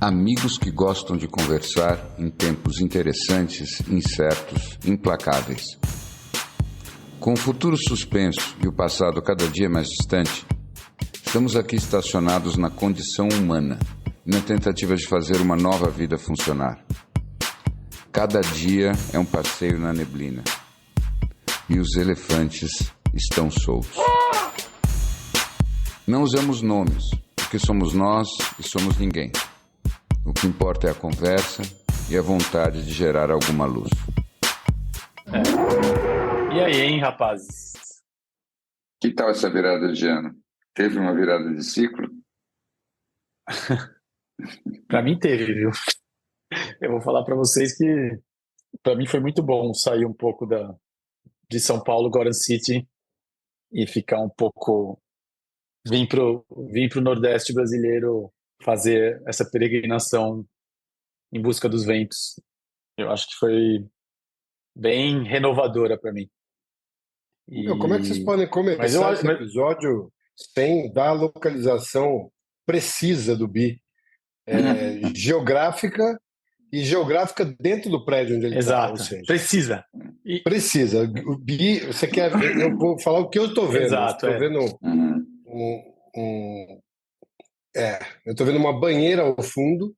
Amigos que gostam de conversar em tempos interessantes, incertos, implacáveis. Com o futuro suspenso e o passado cada dia mais distante, estamos aqui estacionados na condição humana, na tentativa de fazer uma nova vida funcionar. Cada dia é um passeio na neblina. E os elefantes estão soltos. Não usamos nomes, porque somos nós e somos ninguém. O que importa é a conversa e a vontade de gerar alguma luz. E aí, hein, rapazes? Que tal essa virada de ano? Teve uma virada de ciclo? Pra mim teve, viu? Eu vou falar pra vocês que pra mim foi muito bom sair um pouco de São Paulo, Gotham City, e ficar um pouco... Vim pro Nordeste brasileiro fazer essa peregrinação em busca dos ventos. Eu acho que foi bem renovadora para mim. Como é que vocês podem começar esse episódio sem dar a localização precisa do Bi? Geográfica e geográfica dentro do prédio onde ele está. Exato, precisa. Precisa. O Bi, você quer... Eu vou falar o que eu estou vendo. Exato, Estou vendo eu estou vendo uma banheira ao fundo,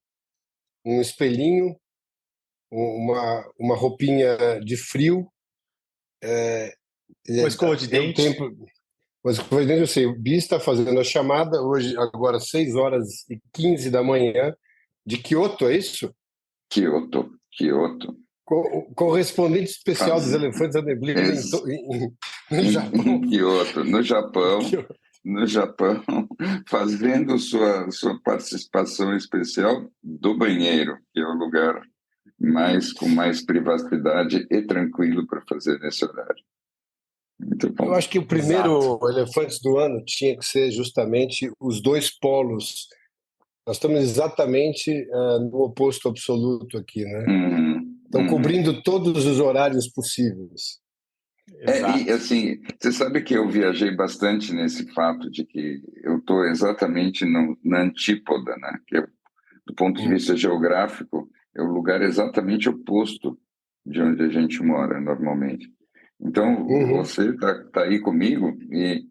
um espelhinho, uma roupinha de frio. Uma escova de dente. Mas eu sei, o Bi está fazendo a chamada hoje, agora 6h15 da manhã, de Kyoto, é isso? Kyoto. Correspondente especial dos Elefantes da Neblina no Japão. Kyoto, no Japão, fazendo sua participação especial do banheiro, que é o lugar com mais privacidade e tranquilo para fazer nesse horário. Muito bom. Eu acho que o primeiro Elefantes do ano tinha que ser justamente os dois polos. Nós estamos exatamente no oposto absoluto aqui, né? Estão cobrindo todos os horários possíveis. E assim, você sabe que eu viajei bastante nesse fato de que eu estou exatamente na antípoda, né? Que do ponto de vista geográfico, é o lugar exatamente oposto de onde a gente mora normalmente. Então, você está aí comigo e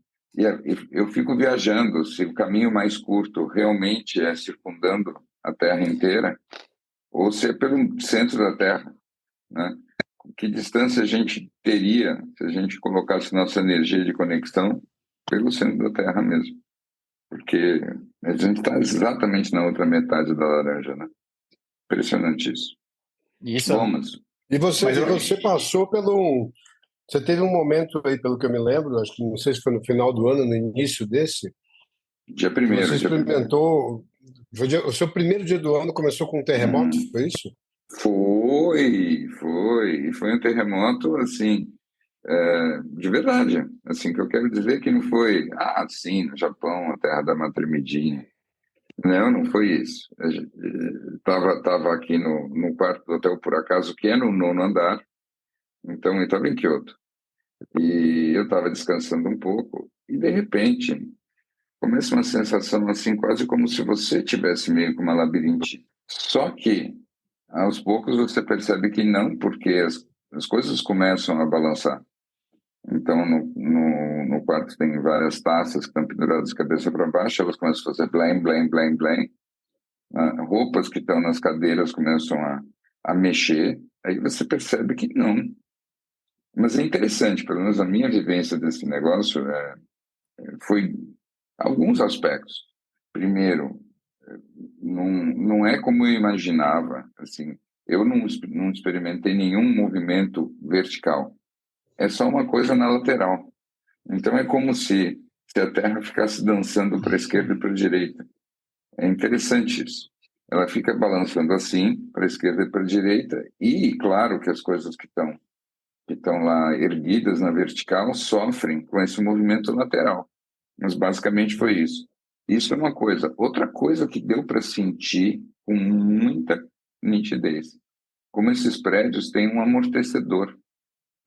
eu fico viajando. Se o caminho mais curto realmente é circundando a Terra inteira, ou se é pelo centro da Terra, né? Que distância a gente teria se a gente colocasse nossa energia de conexão pelo centro da Terra mesmo? Porque a gente está exatamente na outra metade da laranja, né? Impressionante isso. Bom, mas... E você passou Você teve um momento aí, pelo que eu me lembro, acho que não sei se foi no final do ano, no início desse. Dia 1º. Você experimentou. O seu primeiro dia do ano começou com um terremoto, foi isso? Foi. E foi um terremoto, assim, de verdade. Assim, que eu quero dizer que não foi, sim, no Japão, a terra da Madre Medina. Não foi isso. Estava aqui no quarto do hotel, por acaso, que é no 9º andar. Então, eu estava em Kyoto. E eu estava descansando um pouco. E, de repente, começa uma sensação assim, quase como se você tivesse meio com uma labirintite. Só que, aos poucos, você percebe que não, porque as coisas começam a balançar. Então, no quarto tem várias taças que estão penduradas de cabeça para baixo, elas começam a fazer blém, blém, blém, blém. Roupas que estão nas cadeiras começam a mexer. Aí você percebe que não. Mas é interessante, pelo menos a minha vivência desse negócio foi alguns aspectos. Primeiro, não é como eu imaginava. Assim, eu não experimentei nenhum movimento vertical. É só uma coisa na lateral. Então é como se a Terra ficasse dançando para a esquerda e para a direita. É interessante isso. Ela fica balançando assim, para a esquerda e para a direita, e claro que as coisas que estão lá erguidas na vertical sofrem com esse movimento lateral. Mas basicamente foi isso. Isso é uma coisa. Outra coisa que deu para sentir com muita nitidez, como esses prédios têm um amortecedor.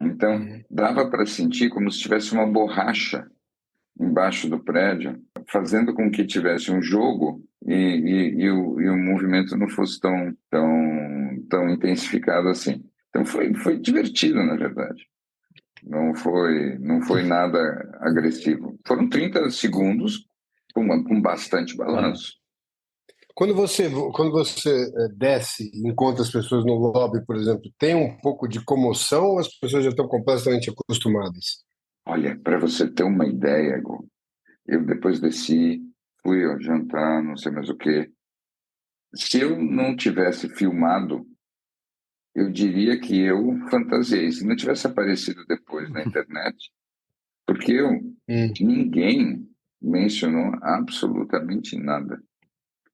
Então, dava para sentir como se tivesse uma borracha embaixo do prédio, fazendo com que tivesse um jogo o movimento não fosse tão intensificado assim. Então foi divertido, na verdade. Não foi nada agressivo. Foram 30 segundos com bastante balanço. Quando você desce e encontra as pessoas no lobby, por exemplo, tem um pouco de comoção ou as pessoas já estão completamente acostumadas? Olha, para você ter uma ideia, Gu, eu depois desci, fui ao jantar, não sei mais o quê. Se eu não tivesse filmado, eu diria que eu fantasiei. Se não tivesse aparecido depois na internet, porque ninguém mencionou absolutamente nada.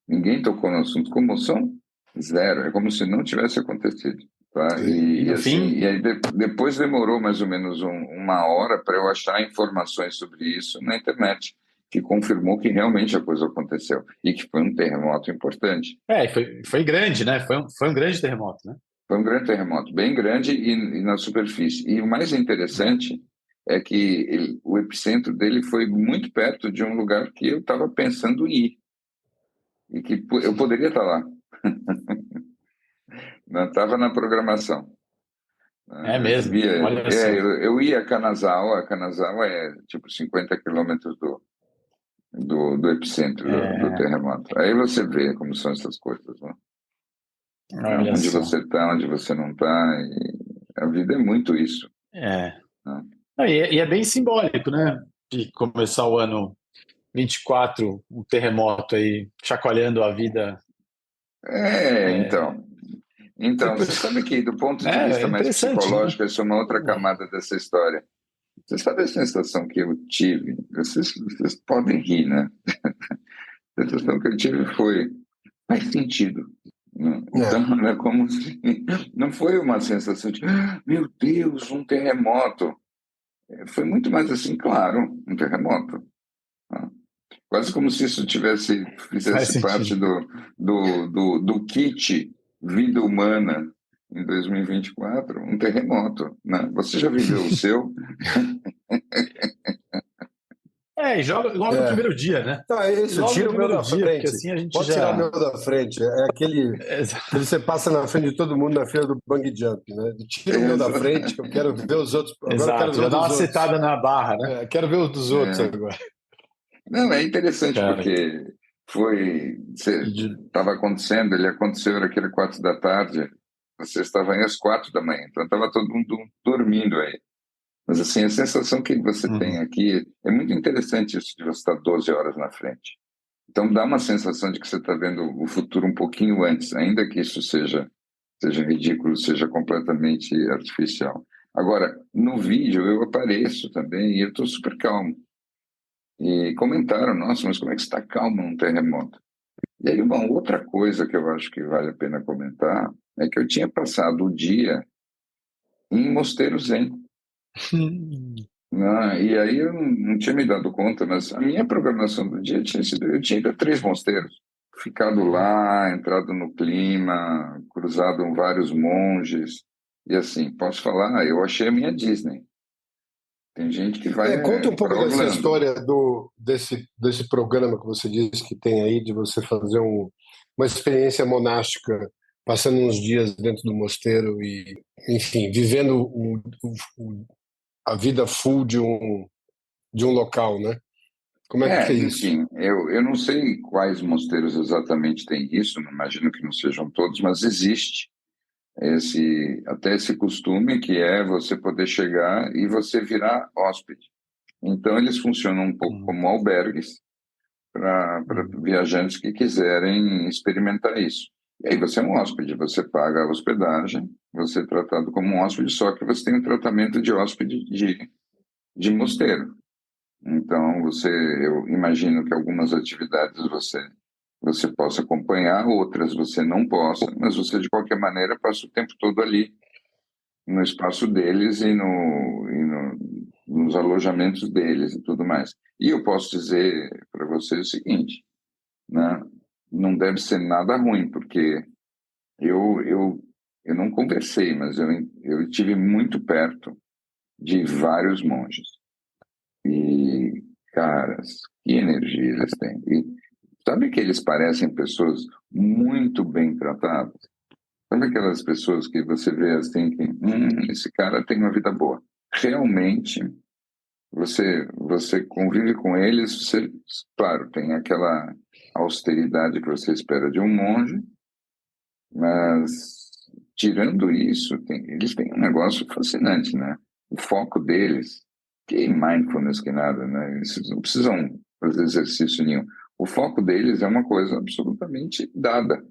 Ninguém tocou no assunto. Comoção? Zero. É como se não tivesse acontecido. Tá? E assim, e aí depois demorou mais ou menos uma hora para eu achar informações sobre isso na internet, que confirmou que realmente a coisa aconteceu e que foi um terremoto importante. Foi grande, né? Foi um grande terremoto, né? Foi um grande terremoto, bem grande e na superfície. E o mais interessante é que o epicentro dele foi muito perto de um lugar que eu estava pensando em ir e que eu poderia estar lá. Não estava na programação. É mesmo, olha só. Eu ia a Kanazawa é tipo 50 quilômetros do epicentro do terremoto. Aí você vê como são essas coisas, né? Olha Onde só. você está, onde você não está. A vida é muito isso. Né? Né? E é bem simbólico, né? De começar o ano 24, um terremoto aí chacoalhando a vida. Então, você sabe que do ponto de vista mais interessante, né? psicológico, essa é uma outra camada dessa história. Você sabe a sensação que eu tive? Vocês podem rir, né? A sensação que eu tive faz sentido. Né? Então, não é como se... Não foi uma sensação de, meu Deus, um terremoto. Foi muito mais assim, claro, um terremoto. Né? Quase como se isso fizesse parte do kit vida humana em 2024, um terremoto. Né? Você já viveu o seu? E joga logo no primeiro dia, né? Isso, logo tira no o meu primeiro da dia, frente. porque assim a gente Pode tirar o meu da frente. É aquele que você passa na frente de todo mundo na fila do bungee jump, né? Tira o meu da frente, que eu quero ver os outros. Agora eu quero ver já os dá uma outros. setada na barra, né? Quero ver os dos outros agora. Não, é interessante porque estava acontecendo, ele aconteceu naquele 4 da tarde, você estava aí às 4 da manhã, então estava todo mundo dormindo aí. Mas assim, a sensação que você tem aqui é muito interessante isso de você estar 12 horas na frente. Então dá uma sensação de que você está vendo o futuro um pouquinho antes, ainda que isso seja ridículo, seja completamente artificial. Agora, no vídeo eu apareço também e eu estou super calmo. E comentaram, nossa, mas como é que você está calmo num terremoto? E aí uma outra coisa que eu acho que vale a pena comentar é que eu tinha passado o dia em Mosteiro Zen. E aí eu não tinha me dado conta, mas a minha programação do dia tinha sido, eu tinha ido a 3 mosteiros. Ficado lá, entrado no clima, cruzado com vários monges. E assim, posso falar, eu achei a minha Disney. Tem gente que vai conta um pouco pra dessa Orlando. história desse programa que você disse que tem aí, de você fazer uma experiência monástica, passando uns dias dentro do mosteiro e, enfim, vivendo a vida full de um local, né? Como é que é isso? Enfim, eu não sei quais mosteiros exatamente têm isso, não imagino que não sejam todos, mas existe até esse costume que é você poder chegar e você virar hóspede. Então, eles funcionam um pouco como albergues para viajantes que quiserem experimentar isso. E aí você é um hóspede, você paga a hospedagem, você é tratado como um hóspede, só que você tem um tratamento de hóspede de mosteiro. Então, eu imagino que algumas atividades você possa acompanhar, outras você não possa, mas você, de qualquer maneira, passa o tempo todo ali, no espaço deles e nos alojamentos deles e tudo mais. E eu posso dizer para você o seguinte, né? Não deve ser nada ruim, porque eu não conversei, mas eu estive muito perto de vários monges. E, caras, que energia eles têm. E Sabe que eles parecem pessoas muito bem tratadas? Sabe aquelas pessoas que você vê assim que esse cara tem uma vida boa. Realmente, você convive com eles, você, claro, tem aquela austeridade que você espera de um monge, mas tirando isso, eles têm um negócio fascinante, né? O foco deles, que mindfulness que nada, né? Eles não precisam fazer exercício nenhum. O foco deles é uma coisa absolutamente dada.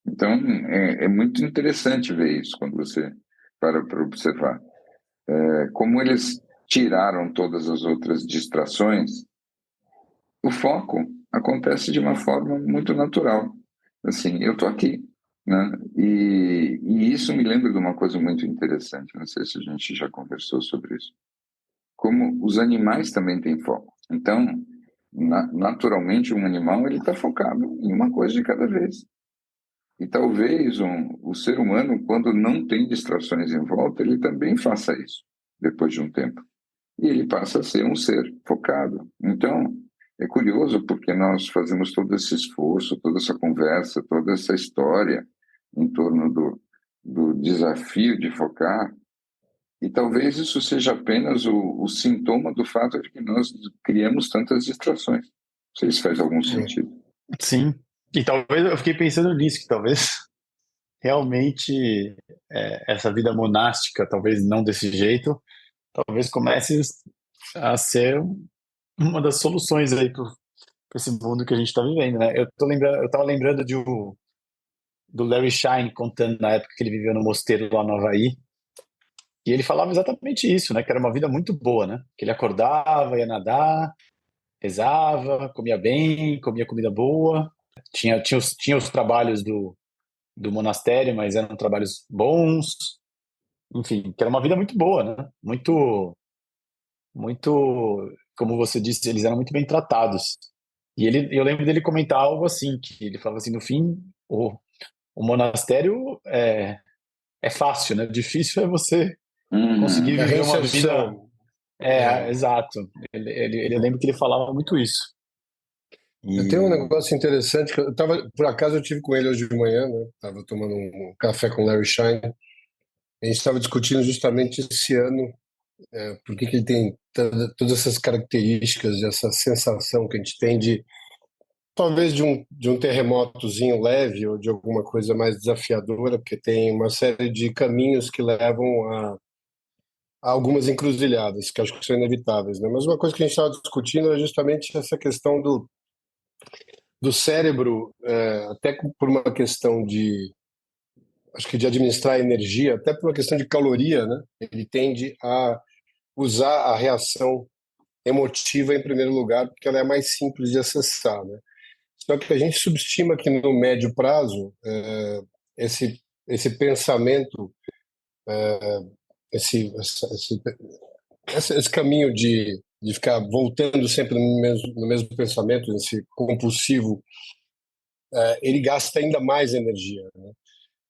Então, é muito interessante ver isso quando você para observar. Como eles tiraram todas as outras distrações, o foco acontece de uma forma muito natural. Assim, eu estou aqui, né? E isso me lembra de uma coisa muito interessante, não sei se a gente já conversou sobre isso. Como os animais também têm foco. Então, naturalmente, um animal ele está focado em uma coisa de cada vez. E talvez o ser humano, quando não tem distrações em volta, ele também faça isso, depois de um tempo. E ele passa a ser um ser focado. Então, é curioso porque nós fazemos todo esse esforço, toda essa conversa, toda essa história em torno do desafio de focar, e talvez isso seja apenas o sintoma do fato de que nós criamos tantas distrações. Não sei se faz algum sentido. Sim, e talvez eu fiquei pensando nisso, que talvez realmente essa vida monástica, talvez não desse jeito, talvez comece a ser uma das soluções aí para esse mundo que a gente está vivendo, né? Eu estava lembrando do Larry Shine contando na época que ele viveu no mosteiro lá no Havaí, e ele falava exatamente isso, né? Que era uma vida muito boa, né? Que ele acordava, ia nadar, rezava, comia bem, comia comida boa, tinha os trabalhos do monastério, mas eram trabalhos bons, enfim, que era uma vida muito boa, né? Muito, como você disse, eles eram muito bem tratados. E eu lembro dele comentar algo assim, que ele falava assim, no fim, o monastério é fácil, né? O difícil é você conseguir A viver uma vida. reinserção. É. Exato. Eu lembro que ele falava muito isso. Eu tenho um E. negócio interessante, que por acaso eu tive com ele hoje de manhã, né? Estava tomando um café com o Larry Shine. A gente estava discutindo justamente esse ano, por que ele tem todas essas características, essa sensação que a gente tem de talvez de um terremotozinho leve ou de alguma coisa mais desafiadora, porque tem uma série de caminhos que levam a algumas encruzilhadas, que acho que são inevitáveis, né? Mas uma coisa que a gente estava discutindo é justamente essa questão do cérebro, até por uma questão acho que de administrar energia, até por uma questão de caloria, né? Ele tende a usar a reação emotiva em primeiro lugar, porque ela é mais simples de acessar, né? Só que a gente subestima que no médio prazo esse pensamento, esse caminho de ficar voltando sempre no mesmo pensamento, esse compulsivo, ele gasta ainda mais energia, né?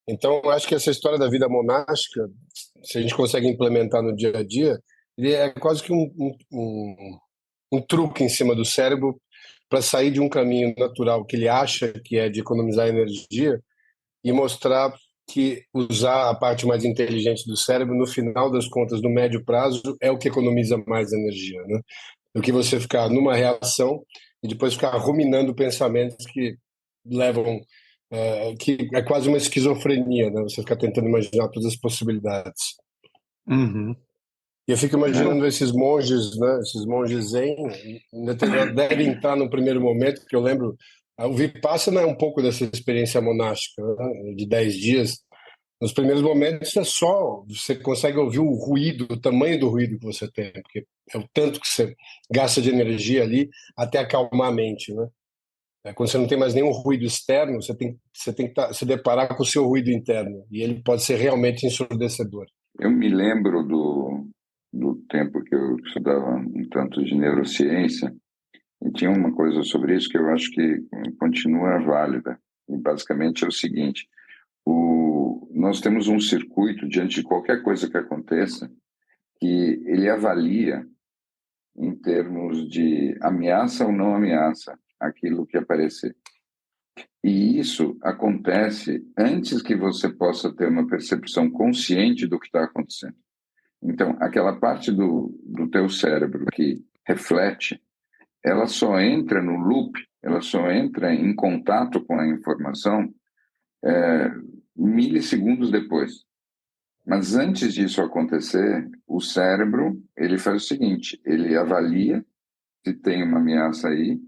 Então, eu acho que essa história da vida monástica, se a gente consegue implementar no dia a dia, ele é quase que um truque em cima do cérebro para sair de um caminho natural que ele acha que é de economizar energia e mostrar que usar a parte mais inteligente do cérebro, no final das contas, no médio prazo, é o que economiza mais energia, né? Do que você ficar numa reação e depois ficar ruminando pensamentos que levam que é quase uma esquizofrenia, né? Você fica tentando imaginar todas as possibilidades. Uhum. E eu fico imaginando esses monges, né? Esses monges zen, devem estar no primeiro momento, que eu lembro, o Vipassana é um pouco dessa experiência monástica, né? De 10 dias. Nos primeiros momentos é só, você consegue ouvir o ruído, o tamanho do ruído que você tem, porque é o tanto que você gasta de energia ali até acalmar a mente, né? Quando você não tem mais nenhum ruído externo, você tem que se deparar com o seu ruído interno, e ele pode ser realmente ensurdecedor. Eu me lembro do tempo que eu estudava um tanto de neurociência, e tinha uma coisa sobre isso que eu acho que continua válida. E basicamente é o seguinte: nós temos um circuito diante de qualquer coisa que aconteça que ele avalia em termos de ameaça ou não ameaça. aquilo que aparecer. E isso acontece antes que você possa ter uma percepção consciente do que está acontecendo. Então, aquela parte do teu cérebro que reflete, ela só entra no loop, ela só entra em contato com a informação milissegundos depois. Mas antes disso acontecer, o cérebro, ele faz o seguinte, ele avalia se tem uma ameaça aí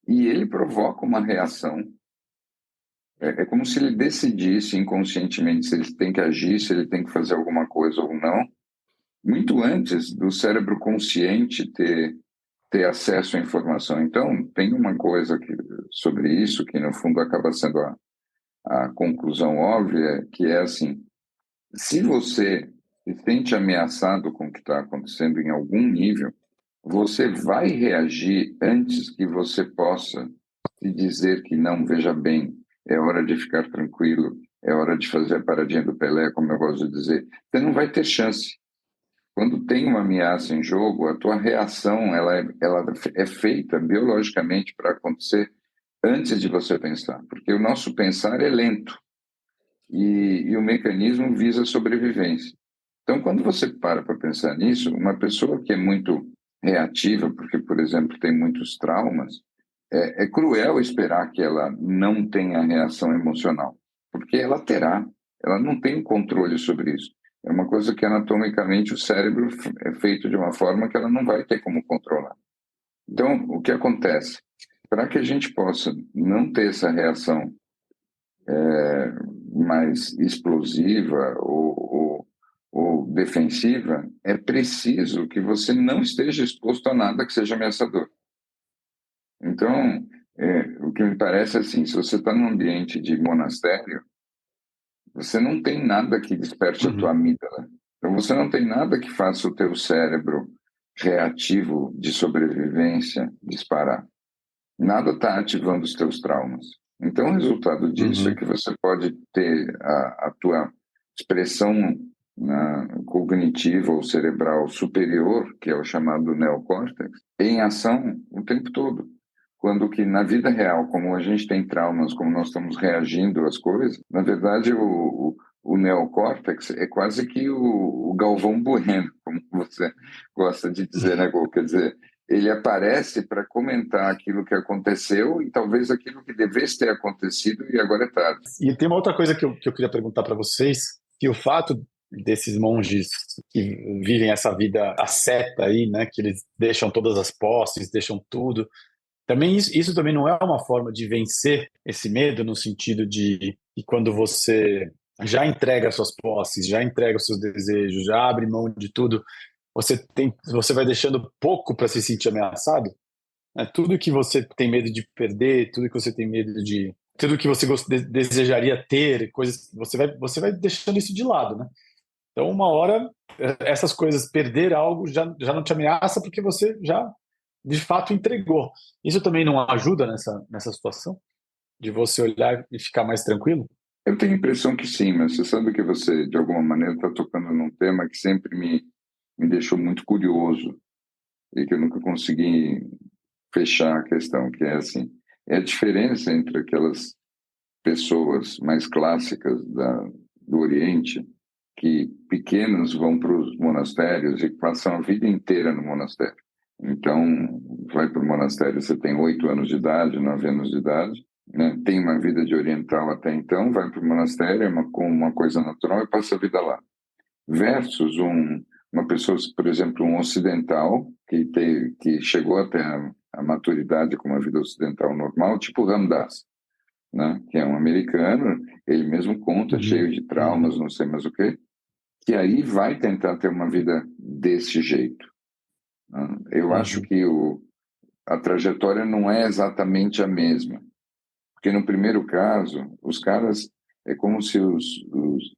e ele provoca uma reação. É como se ele decidisse inconscientemente se ele tem que agir, se ele tem que fazer alguma coisa ou não, muito antes do cérebro consciente ter acesso à informação. Então, tem uma coisa sobre isso que, no fundo, acaba sendo a conclusão óbvia, que é assim, se você se sente ameaçado com o que está acontecendo em algum nível, você vai reagir antes que você possa se dizer que não, veja bem, é hora de ficar tranquilo, é hora de fazer a paradinha do Pelé, como eu gosto de dizer. Você não vai ter chance. Quando tem uma ameaça em jogo, a tua reação ela é feita biologicamente para acontecer antes de você pensar, porque o nosso pensar é lento e o mecanismo visa a sobrevivência. Então, quando você para pensar nisso, uma pessoa que é muito reativa, porque, por exemplo, tem muitos traumas, é cruel esperar que ela não tenha reação emocional, porque ela terá, ela não tem controle sobre isso. É uma coisa que anatomicamente o cérebro é feito de uma forma que ela não vai ter como controlar. Então, o que acontece? Para que a gente possa não ter essa reação mais explosiva ou defensiva, é preciso que você não esteja exposto a nada que seja ameaçador. Então, o que me parece assim, se você está num ambiente de monastério, você não tem nada que desperte a tua amígdala. Então, você não tem nada que faça o teu cérebro reativo de sobrevivência disparar. Nada está ativando os teus traumas. Então, o resultado disso é que você pode ter a tua expressão cognitiva ou cerebral superior, que é o chamado neocórtex, em ação o tempo todo. Quando que na vida real, como a gente tem traumas, como nós estamos reagindo às coisas, na verdade o neocórtex é quase que o Galvão Bueno, como você gosta de dizer, né, Gol? Quer dizer, ele aparece para comentar aquilo que aconteceu e talvez aquilo que devesse ter acontecido e agora é tarde. E tem uma outra coisa que eu queria perguntar para vocês, que o fato desses monges que vivem essa vida asceta aí, né, que eles deixam todas as posses, deixam tudo, também isso também não é uma forma de vencer esse medo, no sentido de que quando você já entrega as suas posses, já entrega os seus desejos, já abre mão de tudo, você vai deixando pouco para se sentir ameaçado? Tudo que você tem medo de perder, tudo que você tem medo de... Tudo que você desejaria ter, coisas, você vai deixando isso de lado, né? Então, uma hora, essas coisas, perder algo já não te ameaça porque você já, de fato, entregou. Isso também não ajuda nessa situação? De você olhar e ficar mais tranquilo? Eu tenho a impressão que sim, mas você sabe que você, de alguma maneira, está tocando num tema que sempre me deixou muito curioso e que eu nunca consegui fechar a questão, que é assim, é a diferença entre aquelas pessoas mais clássicas do Oriente, que pequenos vão para os monastérios e passam a vida inteira no monastério. Então, vai para o monastério, você tem 8 anos de idade, 9 anos de idade, né? Tem uma vida de oriental até então, vai para o monastério, com uma coisa natural e passa a vida lá. Versus uma pessoa, por exemplo, um ocidental, que chegou até a maturidade com uma vida ocidental normal, tipo Ram Dass, né? Que é um americano, ele mesmo conta, cheio de traumas, não sei mais o quê, que aí vai tentar ter uma vida desse jeito. Né? Eu acho que a trajetória não é exatamente a mesma. Porque no primeiro caso, os caras, é como se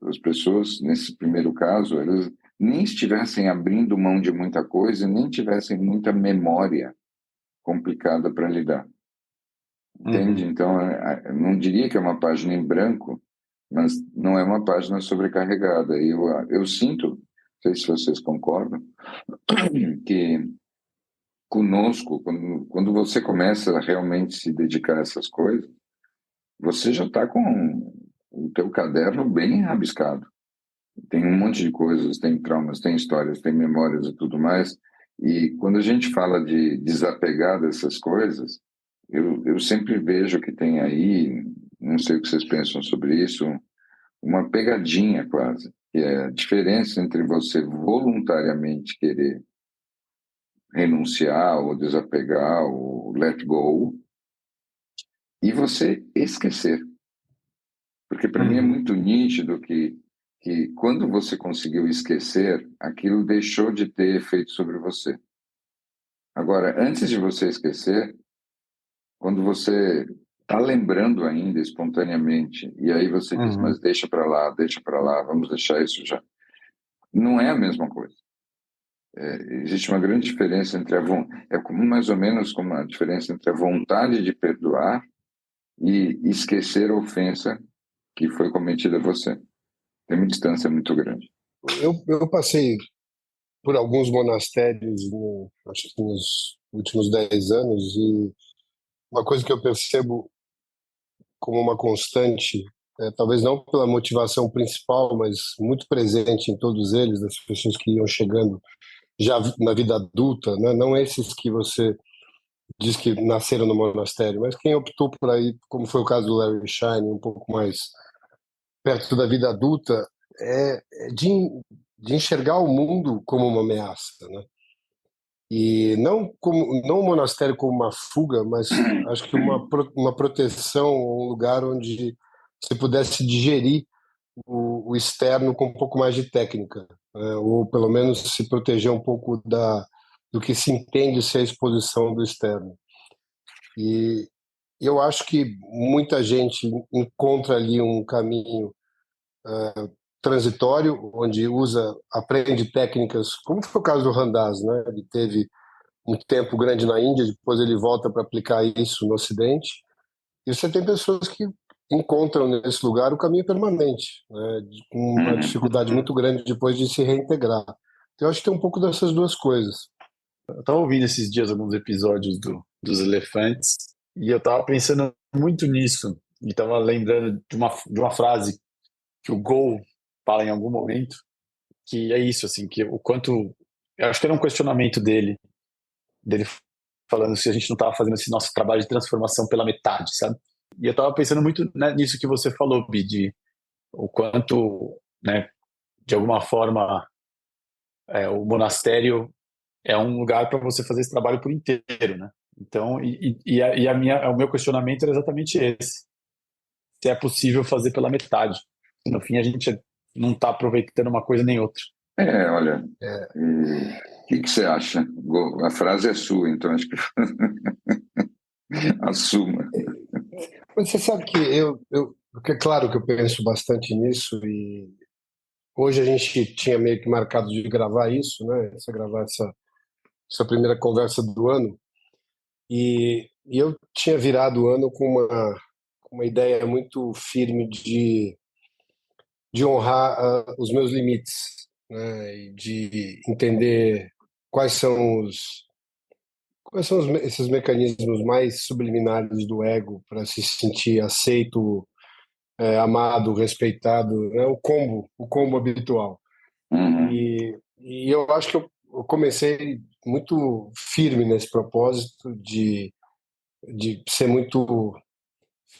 as pessoas, nesse primeiro caso, elas nem estivessem abrindo mão de muita coisa, nem tivessem muita memória complicada para lidar. Entende? Então, eu não diria que é uma página em branco, mas não é uma página sobrecarregada. E eu sinto, não sei se vocês concordam, que conosco, quando você começa a realmente se dedicar a essas coisas, você já está com o teu caderno bem rabiscado. Tem um monte de coisas, tem traumas, tem histórias, tem memórias e tudo mais. E quando a gente fala de desapegar dessas coisas, eu sempre vejo que tem aí, não sei o que vocês pensam sobre isso, uma pegadinha quase, que é a diferença entre você voluntariamente querer renunciar ou desapegar ou let go e você esquecer. Porque para mim é muito nítido que quando você conseguiu esquecer, aquilo deixou de ter efeito sobre você. Agora, antes de você esquecer, quando você está lembrando ainda espontaneamente, e aí você diz, mas deixa para lá, vamos deixar isso já. Não é a mesma coisa. Existe uma grande diferença entre é como mais ou menos como a diferença entre a vontade de perdoar e esquecer a ofensa que foi cometida a você. Tem uma distância muito grande. Eu passei por alguns monastérios, acho que nos últimos 10 anos, e uma coisa que eu percebo como uma constante, talvez não pela motivação principal, mas muito presente em todos eles, das pessoas que iam chegando já na vida adulta, né? Não esses que você diz que nasceram no monastério, mas quem optou por aí, como foi o caso do Larry Shine, um pouco mais perto da vida adulta, é de enxergar o mundo como uma ameaça, né? E não o monastério como uma fuga, mas acho que uma proteção, um lugar onde você pudesse digerir o externo com um pouco mais de técnica, né? Ou pelo menos se proteger um pouco do que se entende ser a exposição do externo. E eu acho que muita gente encontra ali um caminho transitório, onde aprende técnicas, como foi o caso do Ramdas, né? Ele teve um tempo grande na Índia, depois ele volta para aplicar isso no Ocidente. E você tem pessoas que encontram nesse lugar o caminho permanente, né? Com uma dificuldade muito grande depois de se reintegrar. Então, eu acho que tem um pouco dessas duas coisas. Eu estava ouvindo esses dias alguns episódios dos Elefantes e eu estava pensando muito nisso e estava lembrando de uma frase que o Gol fala em algum momento, que é isso, assim, que o quanto... Eu acho que era um questionamento dele falando se a gente não estava fazendo esse nosso trabalho de transformação pela metade, sabe? E eu estava pensando muito, né, nisso que você falou, Bi, de o quanto, né, de alguma forma, o monastério é um lugar para você fazer esse trabalho por inteiro, né? Então, o meu questionamento era exatamente esse: se é possível fazer pela metade. No fim, a gente não está aproveitando uma coisa nem outra. Olha, o que você acha? A frase é sua, então acho que assuma. Mas você sabe que porque é claro que eu penso bastante nisso, e hoje a gente tinha meio que marcado de gravar isso, né? Gravar essa primeira conversa do ano, e eu tinha virado o ano com uma ideia muito firme de honrar os meus limites, né? E de entender quais são esses mecanismos mais subliminares do ego para se sentir aceito, amado, respeitado, né? O combo habitual. E eu acho que eu comecei muito firme nesse propósito de ser muito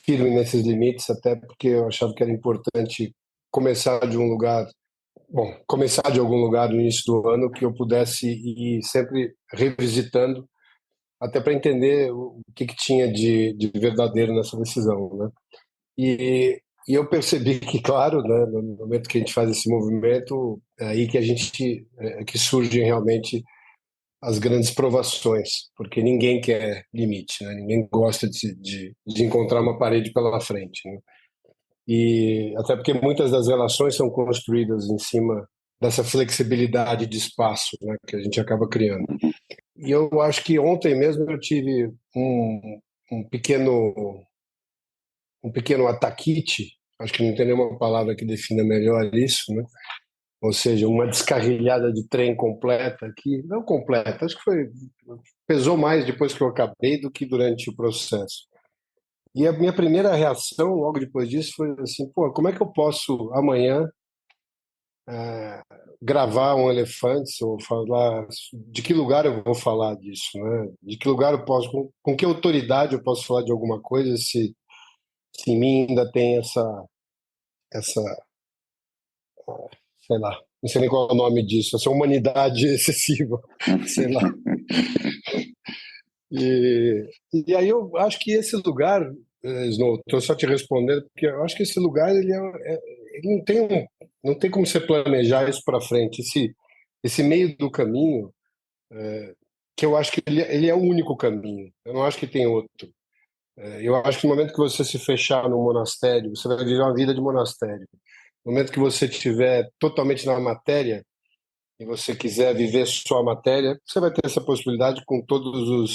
firme nesses limites, até porque eu achava que era importante começar de um lugar, começar de algum lugar no início do ano, que eu pudesse ir sempre revisitando, até para entender o que tinha de verdadeiro nessa decisão, né? E eu percebi que, claro, né, no momento que a gente faz esse movimento, é aí que que surgem realmente as grandes provações, porque ninguém quer limite, né? Ninguém gosta de encontrar uma parede pela frente, né? E até porque muitas das relações são construídas em cima dessa flexibilidade de espaço, né, que a gente acaba criando. E eu acho que ontem mesmo eu tive um pequeno ataquite, acho que não tem nenhuma palavra que defina melhor isso, né? ou seja, uma descarrilhada de trem completa aqui, não completa, acho que pesou mais depois que eu acabei do que durante o processo. E a minha primeira reação, logo depois disso, foi assim, pô, como é que eu posso amanhã gravar um Elefantes ou falar de que lugar eu vou falar disso, né? De que lugar eu posso, com que autoridade eu posso falar de alguma coisa se em mim ainda tem essa, sei lá, não sei nem qual é o nome disso, essa humanidade excessiva, sei lá. E aí eu acho que esse lugar, Snow, estou só te respondendo, porque eu acho que esse lugar ele não tem como você planejar isso para frente. Esse meio do caminho, que eu acho que ele é o único caminho. Eu não acho que tem outro. Eu acho que no momento que você se fechar no monastério, você vai viver uma vida de monastério. No momento que você estiver totalmente na matéria e você quiser viver só a matéria, você vai ter essa possibilidade com tudo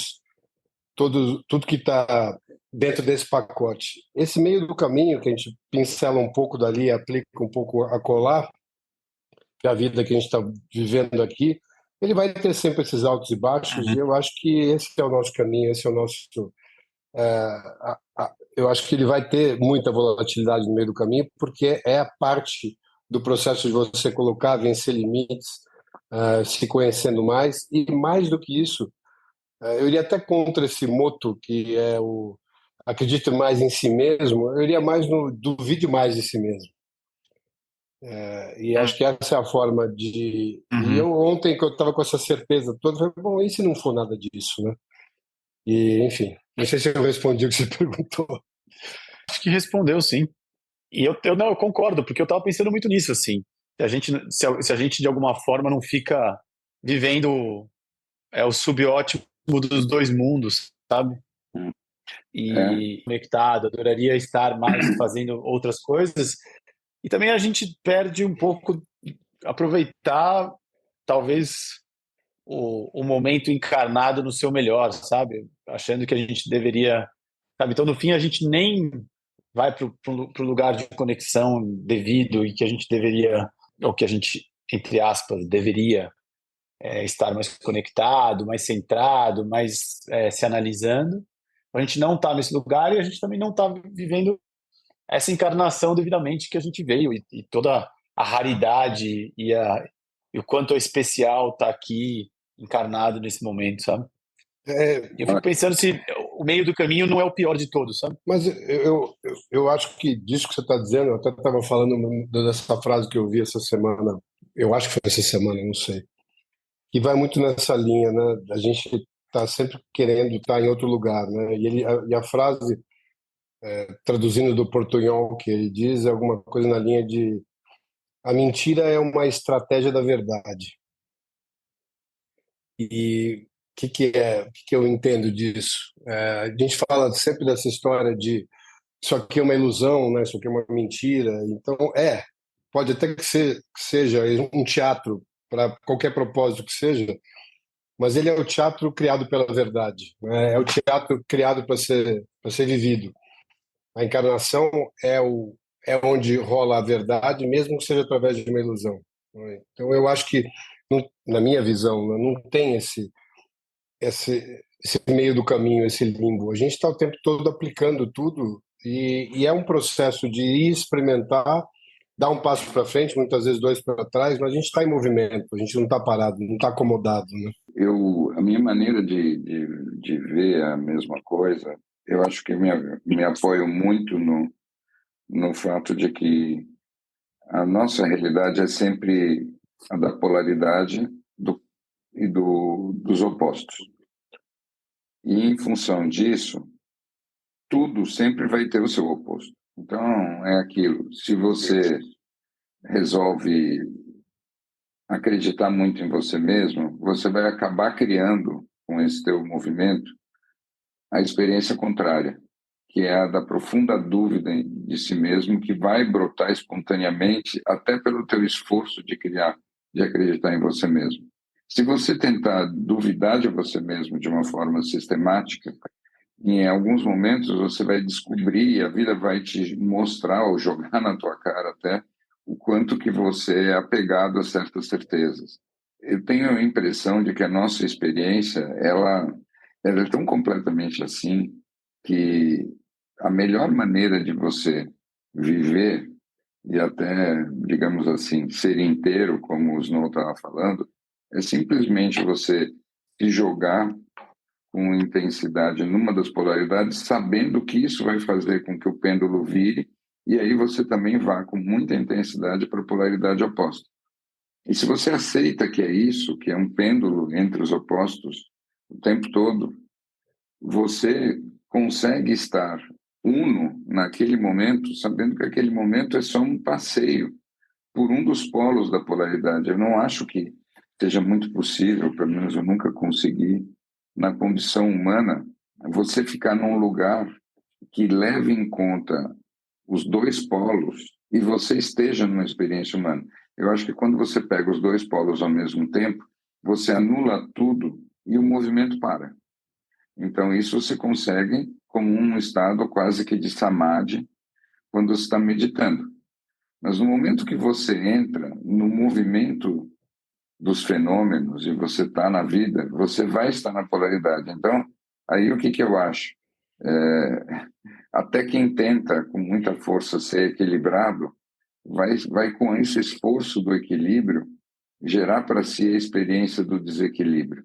que está dentro desse pacote. Esse meio do caminho que a gente pincela um pouco dali, aplica um pouco acolá, que é a vida que a gente está vivendo aqui, ele vai ter sempre esses altos e baixos, e eu acho que esse é o nosso caminho, esse é o nosso... eu acho que ele vai ter muita volatilidade no meio do caminho, porque é a parte do processo de você colocar, vencer limites, se conhecendo mais, e mais do que isso, eu iria até contra esse moto, que é o acredito mais em si mesmo, eu iria mais no duvide mais de si mesmo. E acho que essa é a forma de... E eu ontem, que eu estava com essa certeza toda, falei, bom, e se não for nada disso, né? E, enfim, não sei se eu respondi o que você perguntou. Acho que respondeu, sim. E eu concordo, porque eu estava pensando muito nisso, assim. Se a gente, de alguma forma, não fica vivendo o subótimo dos dois mundos, sabe? E conectado, adoraria estar mais fazendo outras coisas. E também a gente perde um pouco, aproveitar, talvez, o momento encarnado no seu melhor, sabe? Achando que a gente deveria... Sabe? Então, no fim, a gente nem vai para o lugar de conexão devido e que a gente deveria, ou que a gente, entre aspas, deveria estar mais conectado, mais centrado, mais se analisando. A gente não está nesse lugar e a gente também não está vivendo essa encarnação devidamente que a gente veio e toda a raridade e o quanto é especial estar aqui encarnado nesse momento, sabe? Eu fico pensando se o meio do caminho não é o pior de todos, sabe? Mas eu acho que disso que você está dizendo, eu até estava falando dessa frase que eu vi essa semana, eu acho que foi essa semana, não sei, que vai muito nessa linha, né? A gente está sempre querendo estar em outro lugar, né? E a frase, traduzindo do portunhol, que ele diz, é alguma coisa na linha de a mentira é uma estratégia da verdade. E o que eu entendo disso? A gente fala sempre dessa história de isso aqui é uma ilusão, né? Isso aqui é uma mentira. Então, pode até que seja um teatro para qualquer propósito que seja, mas ele é o teatro criado pela verdade, né? É o teatro criado para ser vivido. A encarnação é onde rola a verdade, mesmo que seja através de uma ilusão, né? Então, eu acho que, na minha visão, né, não tem esse meio do caminho, esse limbo. A gente está o tempo todo aplicando tudo e é um processo de ir experimentar, dar um passo para frente, muitas vezes dois para trás, mas a gente está em movimento, a gente não está parado, não está acomodado, né? A minha maneira de ver a mesma coisa, eu acho que me apoio muito no fato de que a nossa realidade é sempre a da polaridade dos opostos. E, em função disso, tudo sempre vai ter o seu oposto. Então, é aquilo. Se você resolve acreditar muito em você mesmo, você vai acabar criando, com esse teu movimento, a experiência contrária, que é a da profunda dúvida de si mesmo, que vai brotar espontaneamente até pelo teu esforço de acreditar em você mesmo. Se você tentar duvidar de você mesmo de uma forma sistemática, em alguns momentos você vai descobrir, e a vida vai te mostrar ou jogar na tua cara até, o quanto que você é apegado a certas certezas. Eu tenho a impressão de que a nossa experiência, ela é tão completamente assim, que a melhor maneira de você viver e até, digamos assim, ser inteiro, como o Snow estava falando, é simplesmente você se jogar com intensidade numa das polaridades, sabendo que isso vai fazer com que o pêndulo vire, e aí você também vá com muita intensidade para a polaridade oposta. E se você aceita que é isso, que é um pêndulo entre os opostos o tempo todo, você consegue estar uno naquele momento, sabendo que aquele momento é só um passeio por um dos polos da polaridade. Eu não acho que seja muito possível, pelo menos eu nunca consegui, na condição humana, você ficar num lugar que leve em conta os dois polos e você esteja numa experiência humana. Eu acho que quando você pega os dois polos ao mesmo tempo, você anula tudo e o movimento para. Então, isso você consegue como um estado quase que de samadhi quando você está meditando. Mas no momento que você entra no movimento dos fenômenos e você está na vida, você vai estar na polaridade. Então, aí o que eu acho? Até quem tenta com muita força ser equilibrado, vai com esse esforço do equilíbrio gerar para si a experiência do desequilíbrio.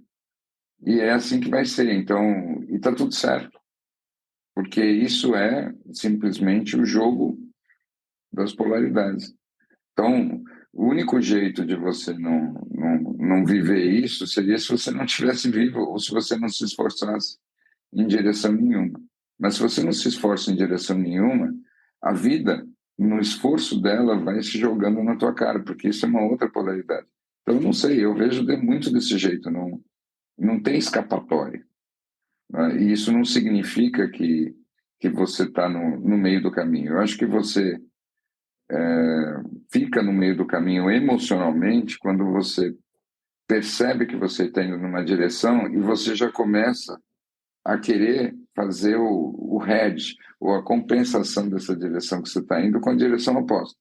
E é assim que vai ser. Então, e está tudo certo. Porque isso é simplesmente o jogo das polaridades. Então, o único jeito de você não viver isso seria se você não estivesse vivo ou se você não se esforçasse em direção nenhuma. Mas se você não se esforça em direção nenhuma, a vida, no esforço dela, vai se jogando na tua cara, porque isso é uma outra polaridade. Então, eu não sei, eu vejo muito desse jeito, não tem escapatória. Né? E isso não significa que você está no meio do caminho. Eu acho que você fica no meio do caminho emocionalmente quando você percebe que você está indo numa direção e você já começa a querer fazer o hedge, ou a compensação dessa direção que você está indo com a direção oposta.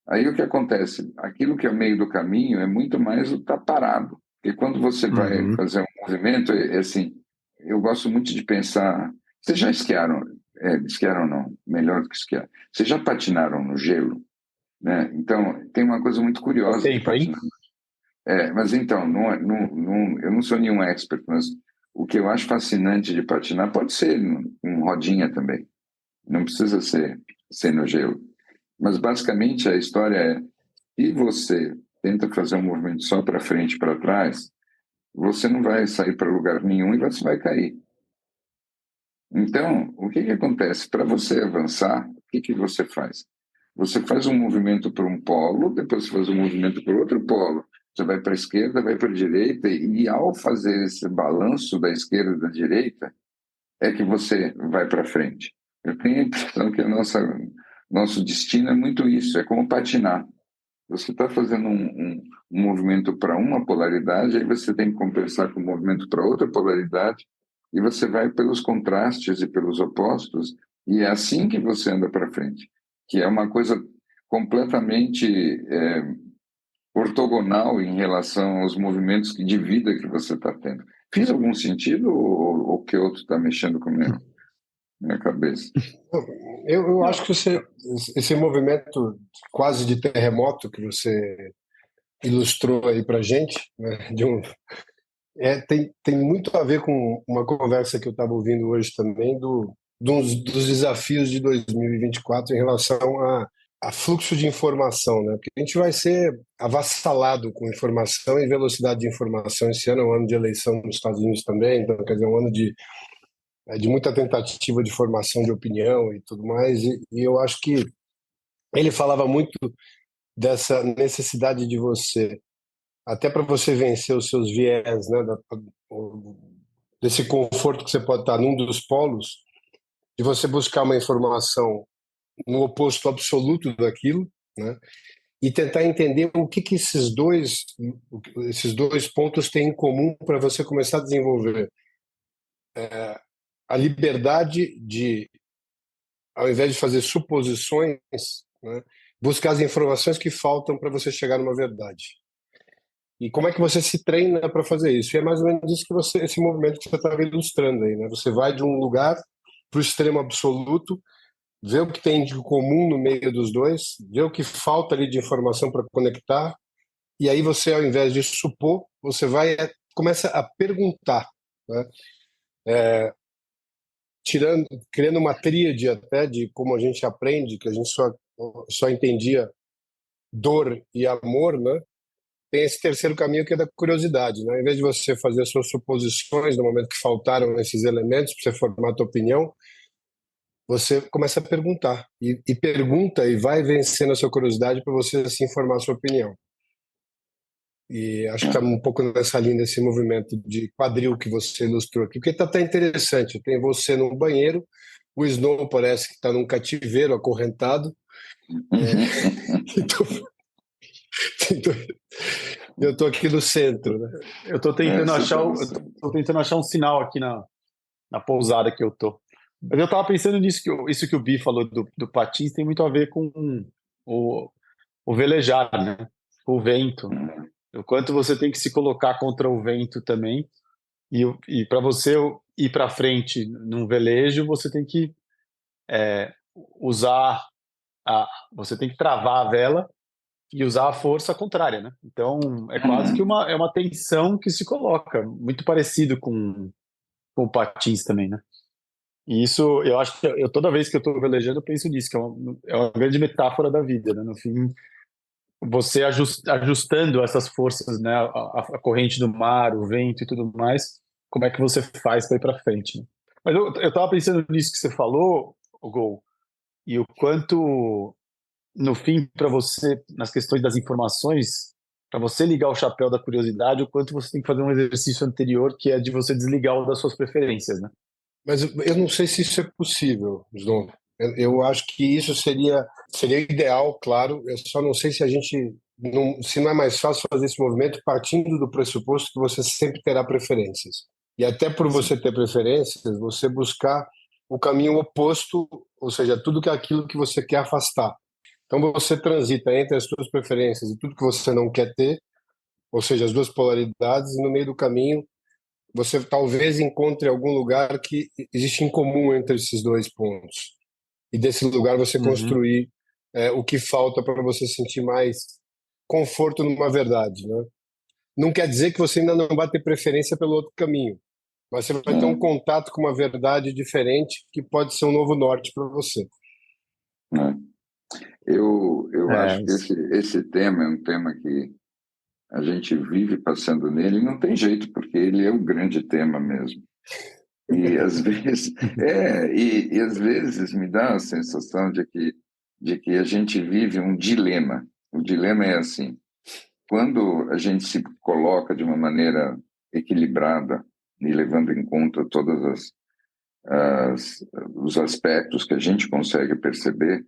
Aí o que acontece? Aquilo que é o meio do caminho é muito mais o estar parado. Porque quando você vai fazer um movimento, é assim, eu gosto muito de pensar... Vocês já esquiaram? Esquiaram não, melhor do que esquiar. Vocês já patinaram no gelo? Né? Então, tem uma coisa muito curiosa de patinar. Mas então, eu não sou nenhum expert, mas o que eu acho fascinante de patinar pode ser com rodinha também. Não precisa ser no gelo. Mas, basicamente, a história é: se você tenta fazer um movimento só para frente e para trás, você não vai sair para lugar nenhum e você vai cair. Então, o que acontece? Para você avançar, o que você faz? Você faz um movimento para um polo, depois você faz um movimento para outro polo. Você vai para a esquerda, vai para a direita, e ao fazer esse balanço da esquerda e da direita, é que você vai para frente. Eu tenho a impressão que nosso destino é muito isso, é como patinar. Você está fazendo um movimento para uma polaridade, aí você tem que compensar com o movimento para outra polaridade, e você vai pelos contrastes e pelos opostos, e é assim que você anda para frente, que é uma coisa completamente ortogonal em relação aos movimentos de vida que você está tendo. Fiz algum sentido ou que outro está mexendo com minha cabeça? Eu acho que esse movimento quase de terremoto que você ilustrou aí para gente, né, tem muito a ver com uma conversa que eu estava ouvindo hoje também dos desafios de 2024 em relação a fluxo de informação, né? Porque a gente vai ser avassalado com informação e velocidade de informação. Esse ano é um ano de eleição nos Estados Unidos também, então quer dizer, um ano de muita tentativa de formação de opinião e tudo mais, e eu acho que ele falava muito dessa necessidade de você, até para você vencer os seus viés, né, desse conforto que você pode estar num dos polos, de você buscar uma informação no oposto absoluto daquilo, né, e tentar entender o que esses dois pontos têm em comum para você começar a desenvolver a liberdade de, ao invés de fazer suposições, né, buscar as informações que faltam para você chegar numa verdade. E como é que você se treina para fazer isso? E é mais ou menos isso que esse movimento que você estava ilustrando aí, né? Você vai de um lugar para o extremo absoluto, vê o que tem de comum no meio dos dois, vê o que falta ali de informação para conectar, e aí você, ao invés de supor, você começa a perguntar, né? Criando uma tríade até de como a gente aprende, que a gente só entendia dor e amor, né? Tem esse terceiro caminho que é da curiosidade, né? Em vez de você fazer as suas suposições no momento que faltaram esses elementos para você formar a tua opinião, você começa a perguntar e pergunta e vai vencendo a sua curiosidade para você assim formar a sua opinião. E acho que está um pouco nessa linha desse movimento de quadril que você ilustrou aqui, porque está até interessante. Tem você no banheiro, o Snow parece que está num cativeiro acorrentado. Então, eu estou aqui no centro, né? Eu estou tentando achar um sinal aqui na pousada que eu tô. Mas eu estava pensando nisso, isso que o Bi falou do patins tem muito a ver com o velejar, né? O vento. O quanto você tem que se colocar contra o vento também. E para você ir para frente num velejo, você tem que você tem que travar a vela e usar a força contrária, né? Então, é quase que uma tensão que se coloca, muito parecido com o patins também, né? E isso, eu acho que toda vez que eu estou velejando, eu penso nisso, que é uma grande metáfora da vida, né? No fim, você ajustando essas forças, né? A corrente do mar, o vento e tudo mais, como é que você faz para ir para frente, né? Mas eu estava pensando nisso que você falou, o Gol, e o quanto no fim, para você, nas questões das informações, para você ligar o chapéu da curiosidade, o quanto você tem que fazer um exercício anterior, que é de você desligar o das suas preferências, né? Mas eu não sei se isso é possível, João. Eu acho que isso seria ideal, claro. Eu só não sei se a gente se não é mais fácil fazer esse movimento partindo do pressuposto que você sempre terá preferências. E até por você ter preferências, você buscar o caminho oposto, ou seja, tudo que é aquilo que você quer afastar. Então você transita entre as suas preferências e tudo que você não quer ter, ou seja, as duas polaridades, e no meio do caminho você talvez encontre algum lugar que existe em comum entre esses dois pontos. E desse lugar você construir o que falta para você sentir mais conforto numa verdade, né? Não quer dizer que você ainda não vai ter preferência pelo outro caminho, mas você vai ter um contato com uma verdade diferente que pode ser um novo norte para você. Eu acho que esse tema é um tema que a gente vive passando nele, e não tem jeito, porque ele é o grande tema mesmo. E às vezes e às vezes me dá a sensação de que a gente vive um dilema. O dilema é assim: quando a gente se coloca de uma maneira equilibrada e levando em conta todos os aspectos que a gente consegue perceber,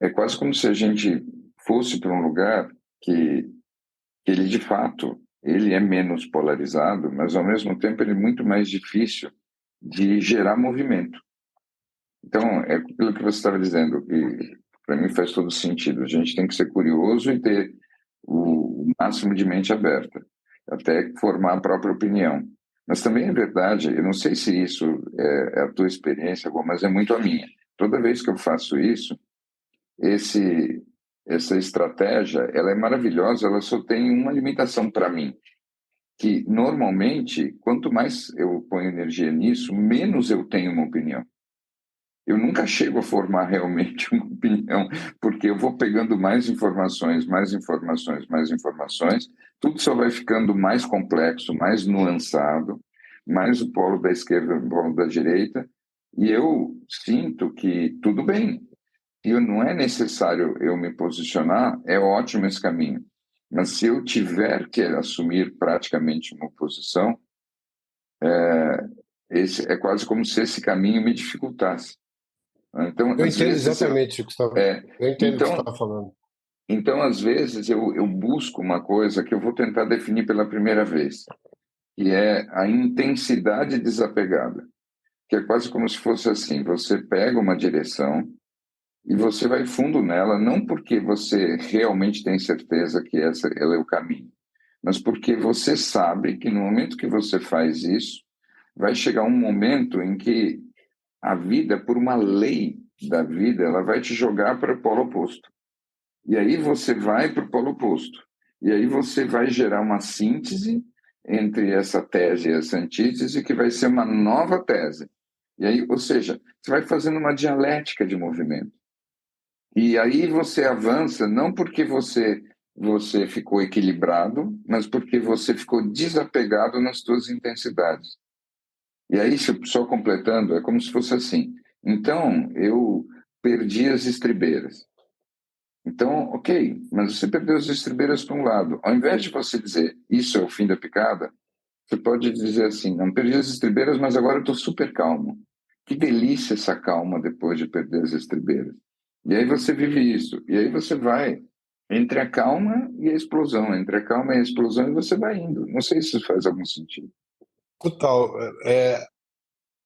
é quase como se a gente fosse para um lugar que ele, de fato, ele é menos polarizado, mas, ao mesmo tempo, ele é muito mais difícil de gerar movimento. Então, é pelo que você estava dizendo, que para mim faz todo sentido. A gente tem que ser curioso e ter o máximo de mente aberta, até formar a própria opinião. Mas também é verdade, eu não sei se isso é a tua experiência, mas é muito a minha. Toda vez que eu faço isso, essa estratégia, ela é maravilhosa, ela só tem uma limitação para mim, que normalmente, quanto mais eu ponho energia nisso, menos eu tenho uma opinião. Eu nunca chego a formar realmente uma opinião, porque eu vou pegando mais informações, tudo só vai ficando mais complexo, mais nuançado, mais o polo da esquerda, o polo da direita, e eu sinto que tudo bem, e não é necessário eu me posicionar, é ótimo esse caminho. Mas se eu tiver que assumir praticamente uma posição, é quase como se esse caminho me dificultasse. Então, eu entendo exatamente o que você estava eu entendo o que você estava falando. Então, às vezes, eu busco uma coisa que eu vou tentar definir pela primeira vez, que é a intensidade desapegada, que é quase como se fosse assim: você pega uma direção e você vai fundo nela, não porque você realmente tem certeza que ela é o caminho, mas porque você sabe que no momento que você faz isso, vai chegar um momento em que a vida, por uma lei da vida, ela vai te jogar para o polo oposto. E aí você vai para o polo oposto. E aí você vai gerar uma síntese entre essa tese e essa antítese, que vai ser uma nova tese. E aí, ou seja, você vai fazendo uma dialética de movimento. E aí você avança não porque você ficou equilibrado, mas porque você ficou desapegado nas suas intensidades. E aí, só completando, é como se fosse assim. Então, eu perdi as estribeiras. Então, ok, mas você perdeu as estribeiras para um lado. Ao invés de você dizer, isso é o fim da picada, você pode dizer assim, não, perdi as estribeiras, mas agora eu estou super calmo. Que delícia essa calma depois de perder as estribeiras. E aí você vive isso. E aí você vai entre a calma e a explosão, entre a calma e a explosão, e você vai indo. Não sei se isso faz algum sentido. Total.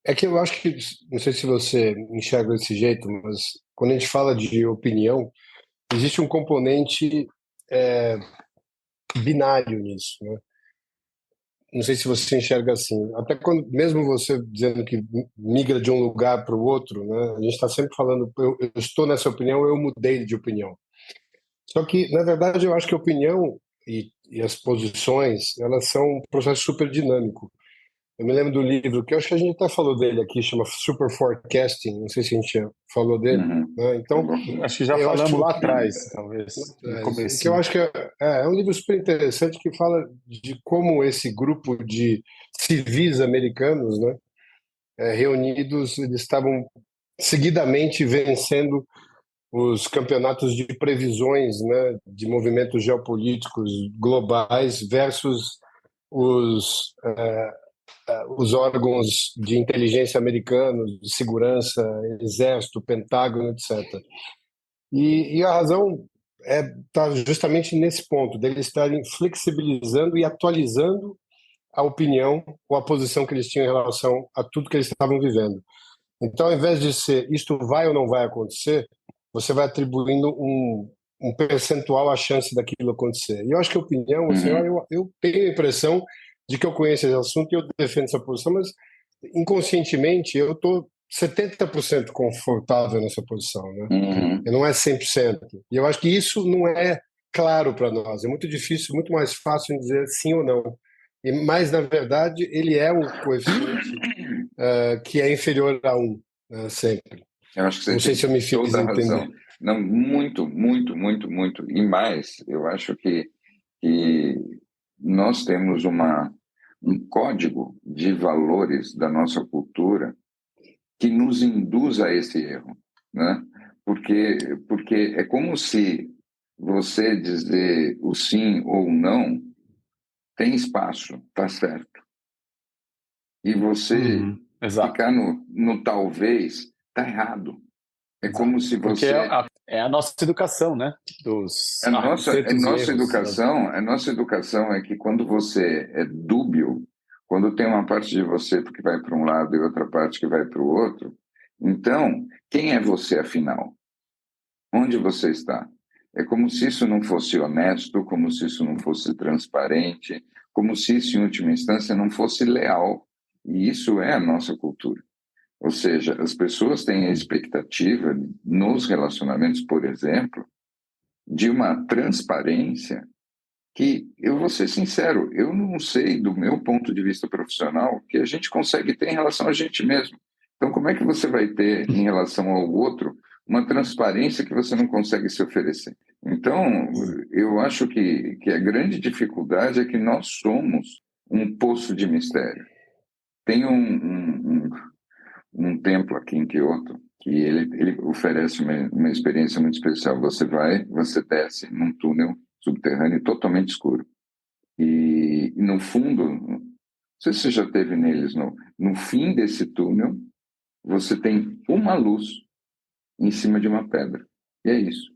É que eu acho que, não sei se você enxerga desse jeito, mas quando a gente fala de opinião, existe um componente binário nisso, né? Não sei se você enxerga assim. Até quando, mesmo você dizendo que migra de um lugar para o outro, né? A gente está sempre falando, eu estou nessa opinião, eu mudei de opinião. Só que, na verdade, eu acho que a opinião e as posições, elas são um processo super dinâmico. Eu me lembro do livro, que eu acho que a gente até falou dele aqui, chama Super Forecasting, não sei se a gente já falou dele, né? Então, acho que já eu acho falamos que, lá atrás, talvez, no que eu comecinho. acho que é um livro super interessante que fala de como esse grupo de civis americanos, né, reunidos, eles estavam seguidamente vencendo os campeonatos de previsões, né, de movimentos geopolíticos globais versus os os órgãos de inteligência americanos, de segurança, exército, Pentágono, etc. E a razão está justamente nesse ponto, deles estarem flexibilizando e atualizando a opinião ou a posição que eles tinham em relação a tudo que eles estavam vivendo. Então, ao invés de ser isto vai ou não vai acontecer, você vai atribuindo um percentual à chance daquilo acontecer. E eu acho que a opinião, assim, eu tenho a impressão de que eu conheço esse assunto e eu defendo essa posição, mas inconscientemente eu estou 70% confortável nessa posição, né? Não é 100%. E eu acho que isso não é claro para nós. É muito difícil, muito mais fácil dizer sim ou não. Mas, na verdade, ele é um coeficiente que é inferior a 1, sempre. Eu acho que você Não sei tem se eu me fiz toda a entender. razão. Não, muito, muito, muito, muito. E mais, eu acho que nós temos um código de valores da nossa cultura que nos induz a esse erro, né? Porque é como se você dizer o sim ou o não tem espaço, tá certo. E você ficar no talvez tá errado. É como se Porque você é a nossa educação, né? Dos acertos e erros. A nossa educação é que quando você é dúbio, quando tem uma parte de você que vai para um lado e outra parte que vai para o outro, então, quem é você afinal? Onde você está? É como se isso não fosse honesto, como se isso não fosse transparente, como se isso, em última instância, não fosse leal. E isso é a nossa cultura. Ou seja, as pessoas têm a expectativa nos relacionamentos, por exemplo, de uma transparência que, eu vou ser sincero, eu não sei, do meu ponto de vista profissional, que a gente consegue ter em relação a gente mesmo. Então, como é que você vai ter em relação ao outro uma transparência que você não consegue se oferecer? Então, eu acho que a grande dificuldade é que nós somos um poço de mistério. Tem um templo aqui em Kyoto que ele oferece uma experiência muito especial. Você desce num túnel subterrâneo totalmente escuro. E no fundo, não sei se você já teve neles, no fim desse túnel, você tem uma luz em cima de uma pedra. E é isso.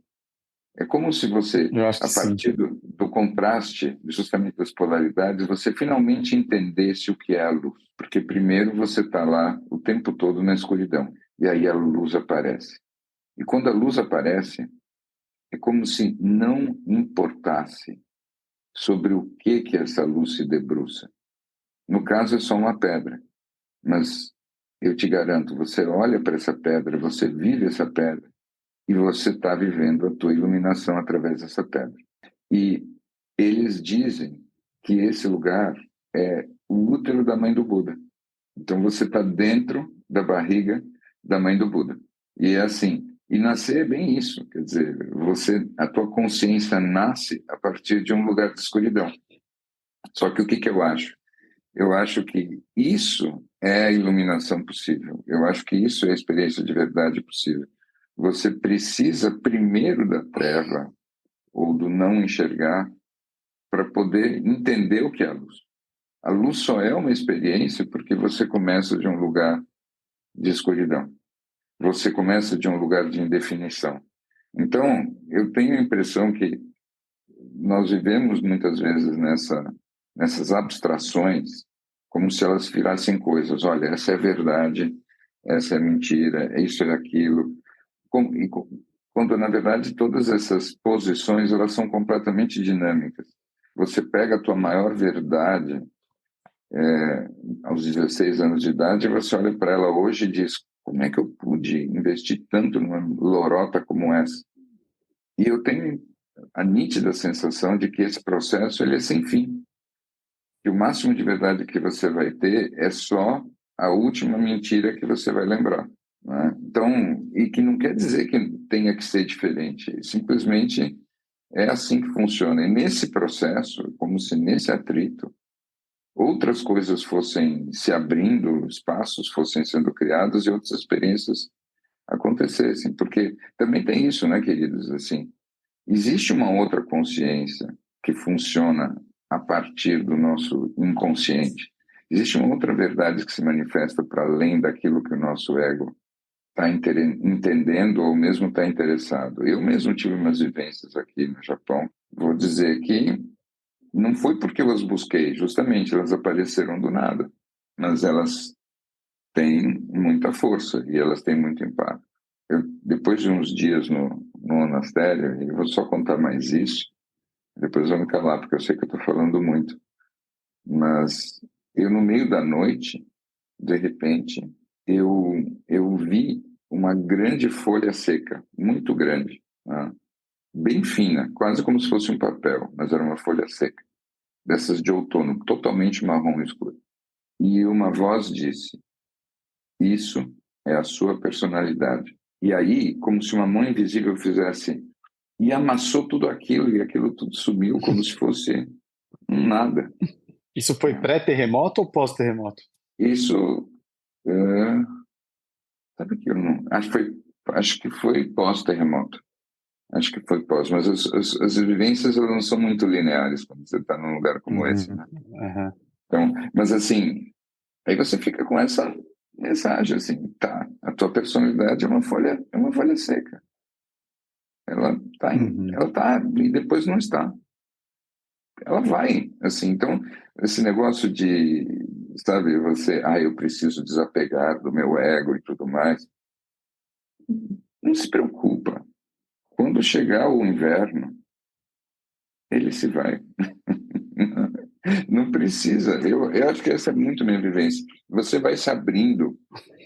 É como se você, a partir do contraste, justamente das polaridades, você finalmente entendesse o que é a luz. Porque primeiro você está lá o tempo todo na escuridão, e aí a luz aparece. E quando a luz aparece, é como se não importasse sobre o que essa luz se debruça. No caso, é só uma pedra, mas eu te garanto, você olha para essa pedra, você vive essa pedra, e você está vivendo a tua iluminação através dessa pedra. E eles dizem que esse lugar é o útero da mãe do Buda. Então você está dentro da barriga da mãe do Buda. E é assim. E nascer é bem isso. Quer dizer, a tua consciência nasce a partir de um lugar de escuridão. Só que o que eu acho? Eu acho que isso é a iluminação possível. Eu acho que isso é a experiência de verdade possível. Você precisa primeiro da treva ou do não enxergar para poder entender o que é a luz. A luz só é uma experiência porque você começa de um lugar de escuridão. Você começa de um lugar de indefinição. Então, eu tenho a impressão que nós vivemos muitas vezes nessas abstrações como se elas virassem coisas. Olha, essa é verdade, essa é mentira, isso é aquilo. Quando, na verdade, todas essas posições elas são completamente dinâmicas. Você pega a tua maior verdade aos 16 anos de idade e você olha para ela hoje e diz: como é que eu pude investir tanto numa lorota como essa? E eu tenho a nítida sensação de que esse processo ele é sem fim. E o máximo de verdade que você vai ter é só a última mentira que você vai lembrar. Né? Então, e que não quer dizer que tenha que ser diferente, simplesmente é assim que funciona. E nesse processo, como se nesse atrito, outras coisas fossem se abrindo, espaços fossem sendo criados e outras experiências acontecessem. Porque também tem isso, né, queridos? Assim, existe uma outra consciência que funciona a partir do nosso inconsciente. Existe uma outra verdade que se manifesta para além daquilo que o nosso ego está entendendo ou mesmo está interessado. Eu mesmo tive umas vivências aqui no Japão. Vou dizer que não foi porque eu as busquei, justamente elas apareceram do nada, mas elas têm muita força e elas têm muito impacto. Depois de uns dias no monastério, eu vou só contar mais isso, depois eu vou me calar, porque eu sei que eu estou falando muito, mas eu no meio da noite, de repente, eu vi uma grande folha seca, muito grande, né? Bem fina, quase como se fosse um papel, mas era uma folha seca, dessas de outono, totalmente marrom escuro. E uma voz disse: isso é a sua personalidade. E aí, como se uma mão invisível fizesse, e amassou tudo aquilo, e aquilo tudo sumiu como se fosse um nada. Isso foi pré-terremoto ou pós-terremoto? Isso, sabe que eu não... Acho que foi pós-terremoto. Acho que foi pós, mas as vivências elas não são muito lineares quando você está num lugar como esse, né? Uhum. Então, mas assim, aí você fica com essa mensagem assim, tá? A tua personalidade é uma folha seca. Ela tá e depois não está. Ela vai, assim. Então, esse negócio de, sabe, eu preciso desapegar do meu ego e tudo mais. Não se preocupa. Quando chegar o inverno, ele se vai. Não precisa. Eu acho que essa é muito minha vivência. Você vai se abrindo,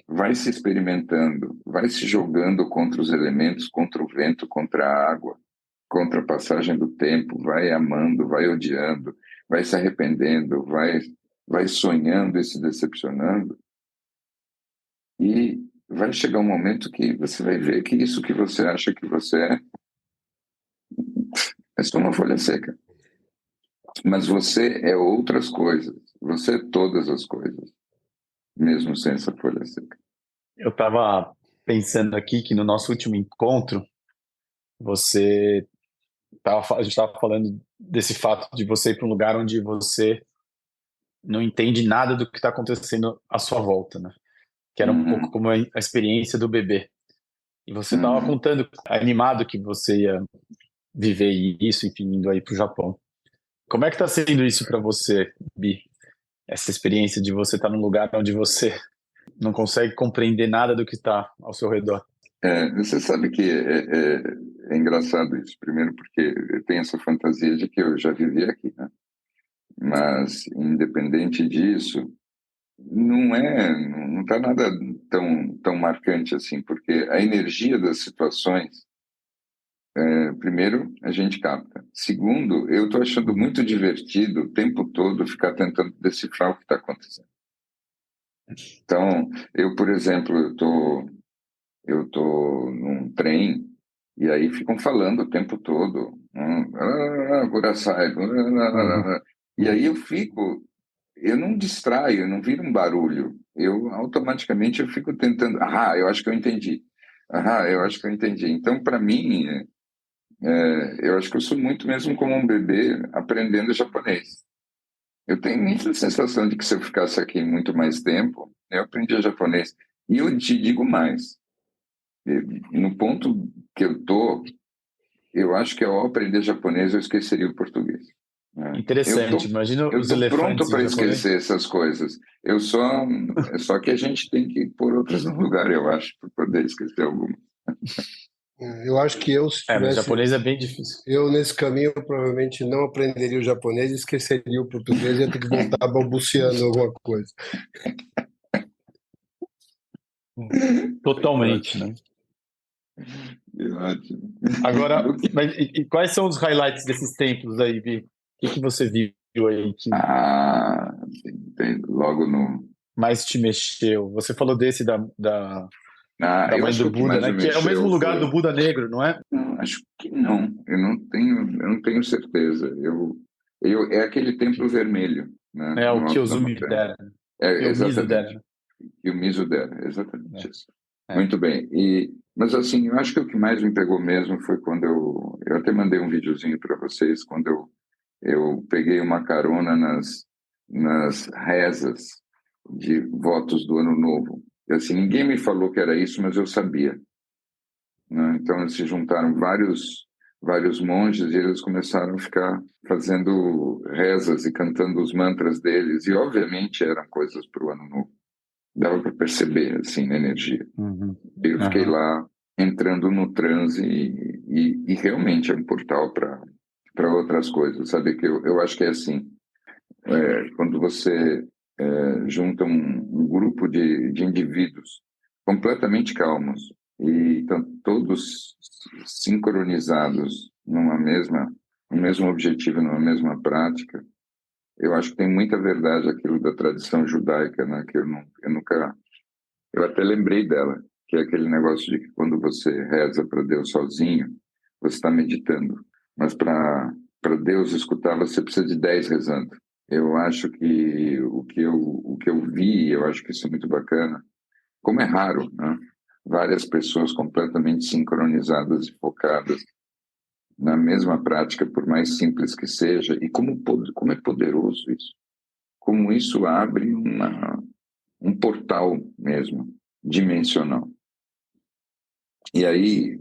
vai se experimentando, vai se jogando contra os elementos, contra o vento, contra a água, contra a passagem do tempo, vai amando, vai odiando, vai se arrependendo, vai sonhando e se decepcionando. E vai chegar um momento que você vai ver que isso que você acha que você é só uma folha seca. Mas você é outras coisas. Você é todas as coisas, mesmo sem essa folha seca. Eu estava pensando aqui que no nosso último encontro, a gente estava falando desse fato de você ir para um lugar onde você não entende nada do que está acontecendo à sua volta, né? Que era um pouco como a experiência do bebê. E você estava contando, animado que você ia viver isso, enfim, indo aí para o Japão. Como é que está sendo isso para você, Bi? Essa experiência de você estar num lugar onde você não consegue compreender nada do que está ao seu redor? Você sabe que é engraçado isso. Primeiro porque eu tenho essa fantasia de que eu já vivi aqui, né? Mas, independente disso, não está nada tão marcante assim, porque a energia das situações, primeiro, a gente capta. Segundo, eu estou achando muito divertido o tempo todo ficar tentando decifrar o que está acontecendo. Então, eu, por exemplo, eu tô num trem e aí ficam falando o tempo todo, Buraçai, e aí eu não distraio, eu não viro um barulho, eu automaticamente eu fico tentando, eu acho que eu entendi, eu acho que eu entendi. Então, para mim, eu acho que eu sou muito mesmo como um bebê aprendendo japonês. Eu tenho muita sensação de que se eu ficasse aqui muito mais tempo, eu aprendia japonês. E eu te digo mais, no ponto que eu tô, eu acho que ao aprender japonês eu esqueceria o português, né? Interessante, imagina Eu os tô pronto elefantes em para japonês. esquecer essas coisas. Só que a gente tem que pôr outras no lugar, eu acho, para poder esquecer algumas. Eu acho que se Mas tivesse... japonês é bem difícil. Eu, nesse caminho, provavelmente não aprenderia o japonês, esqueceria o português e ia ter que voltar balbuciando alguma coisa. Totalmente, né? Ótimo. Agora, mas, e quais são os highlights desses tempos aí, Vi? O que você viu aí que Logo no... mais te mexeu? Você falou desse da eu mãe acho que do o que Buda, mais né? me Que é o mesmo mexeu lugar foi... do Buda negro, não é? Não, acho que não. Eu não tenho certeza. É aquele templo vermelho, né, É o no alto da Kiyozumi montanha. dera, Kiyomizu Exatamente. dera. E o Miso dela, exatamente isso. É. Muito bem. Mas assim, eu acho que o que mais me pegou mesmo foi quando eu até mandei um videozinho para vocês, quando eu peguei uma carona nas rezas de votos do Ano Novo. E, assim, ninguém me falou que era isso, mas eu sabia, né? Então, se juntaram vários monges e eles começaram a ficar fazendo rezas e cantando os mantras deles. E, obviamente, eram coisas para o Ano Novo. Dava para perceber, assim, na energia. Uhum. Eu fiquei lá entrando no transe e realmente é um portal para outras coisas, sabe? Que eu acho que é assim, quando você junta um grupo de indivíduos completamente calmos e estão todos sincronizados no mesmo objetivo, numa mesma prática, eu acho que tem muita verdade aquilo da tradição judaica, né? Que eu nunca... Eu até lembrei dela, que é aquele negócio de que quando você reza para Deus sozinho, você está meditando. Mas para Deus escutar, você precisa de 10 rezando. Eu acho que o que eu vi, eu acho que isso é muito bacana, como é raro, né? Várias pessoas completamente sincronizadas e focadas na mesma prática, por mais simples que seja, e como é poderoso isso. Como isso abre um portal mesmo, dimensional. E aí,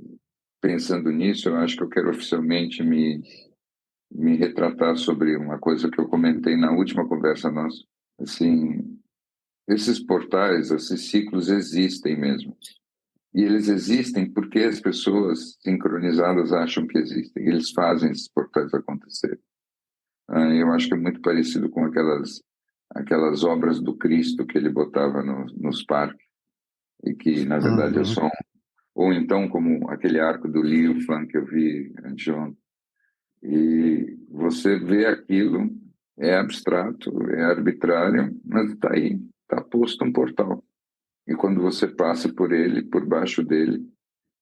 pensando nisso, eu acho que eu quero oficialmente me retratar sobre uma coisa que eu comentei na última conversa nossa. Assim, esses portais, esses ciclos existem mesmo. E eles existem porque as pessoas sincronizadas acham que existem. Eles fazem esses portais acontecer. Eu acho que é muito parecido com aquelas obras do Cristo que ele botava nos parques e que, na verdade, é só ou então como aquele arco do Liu Fan que eu vi anteontem. E você vê aquilo, é abstrato, é arbitrário, mas está aí, está posto um portal. E quando você passa por ele, por baixo dele,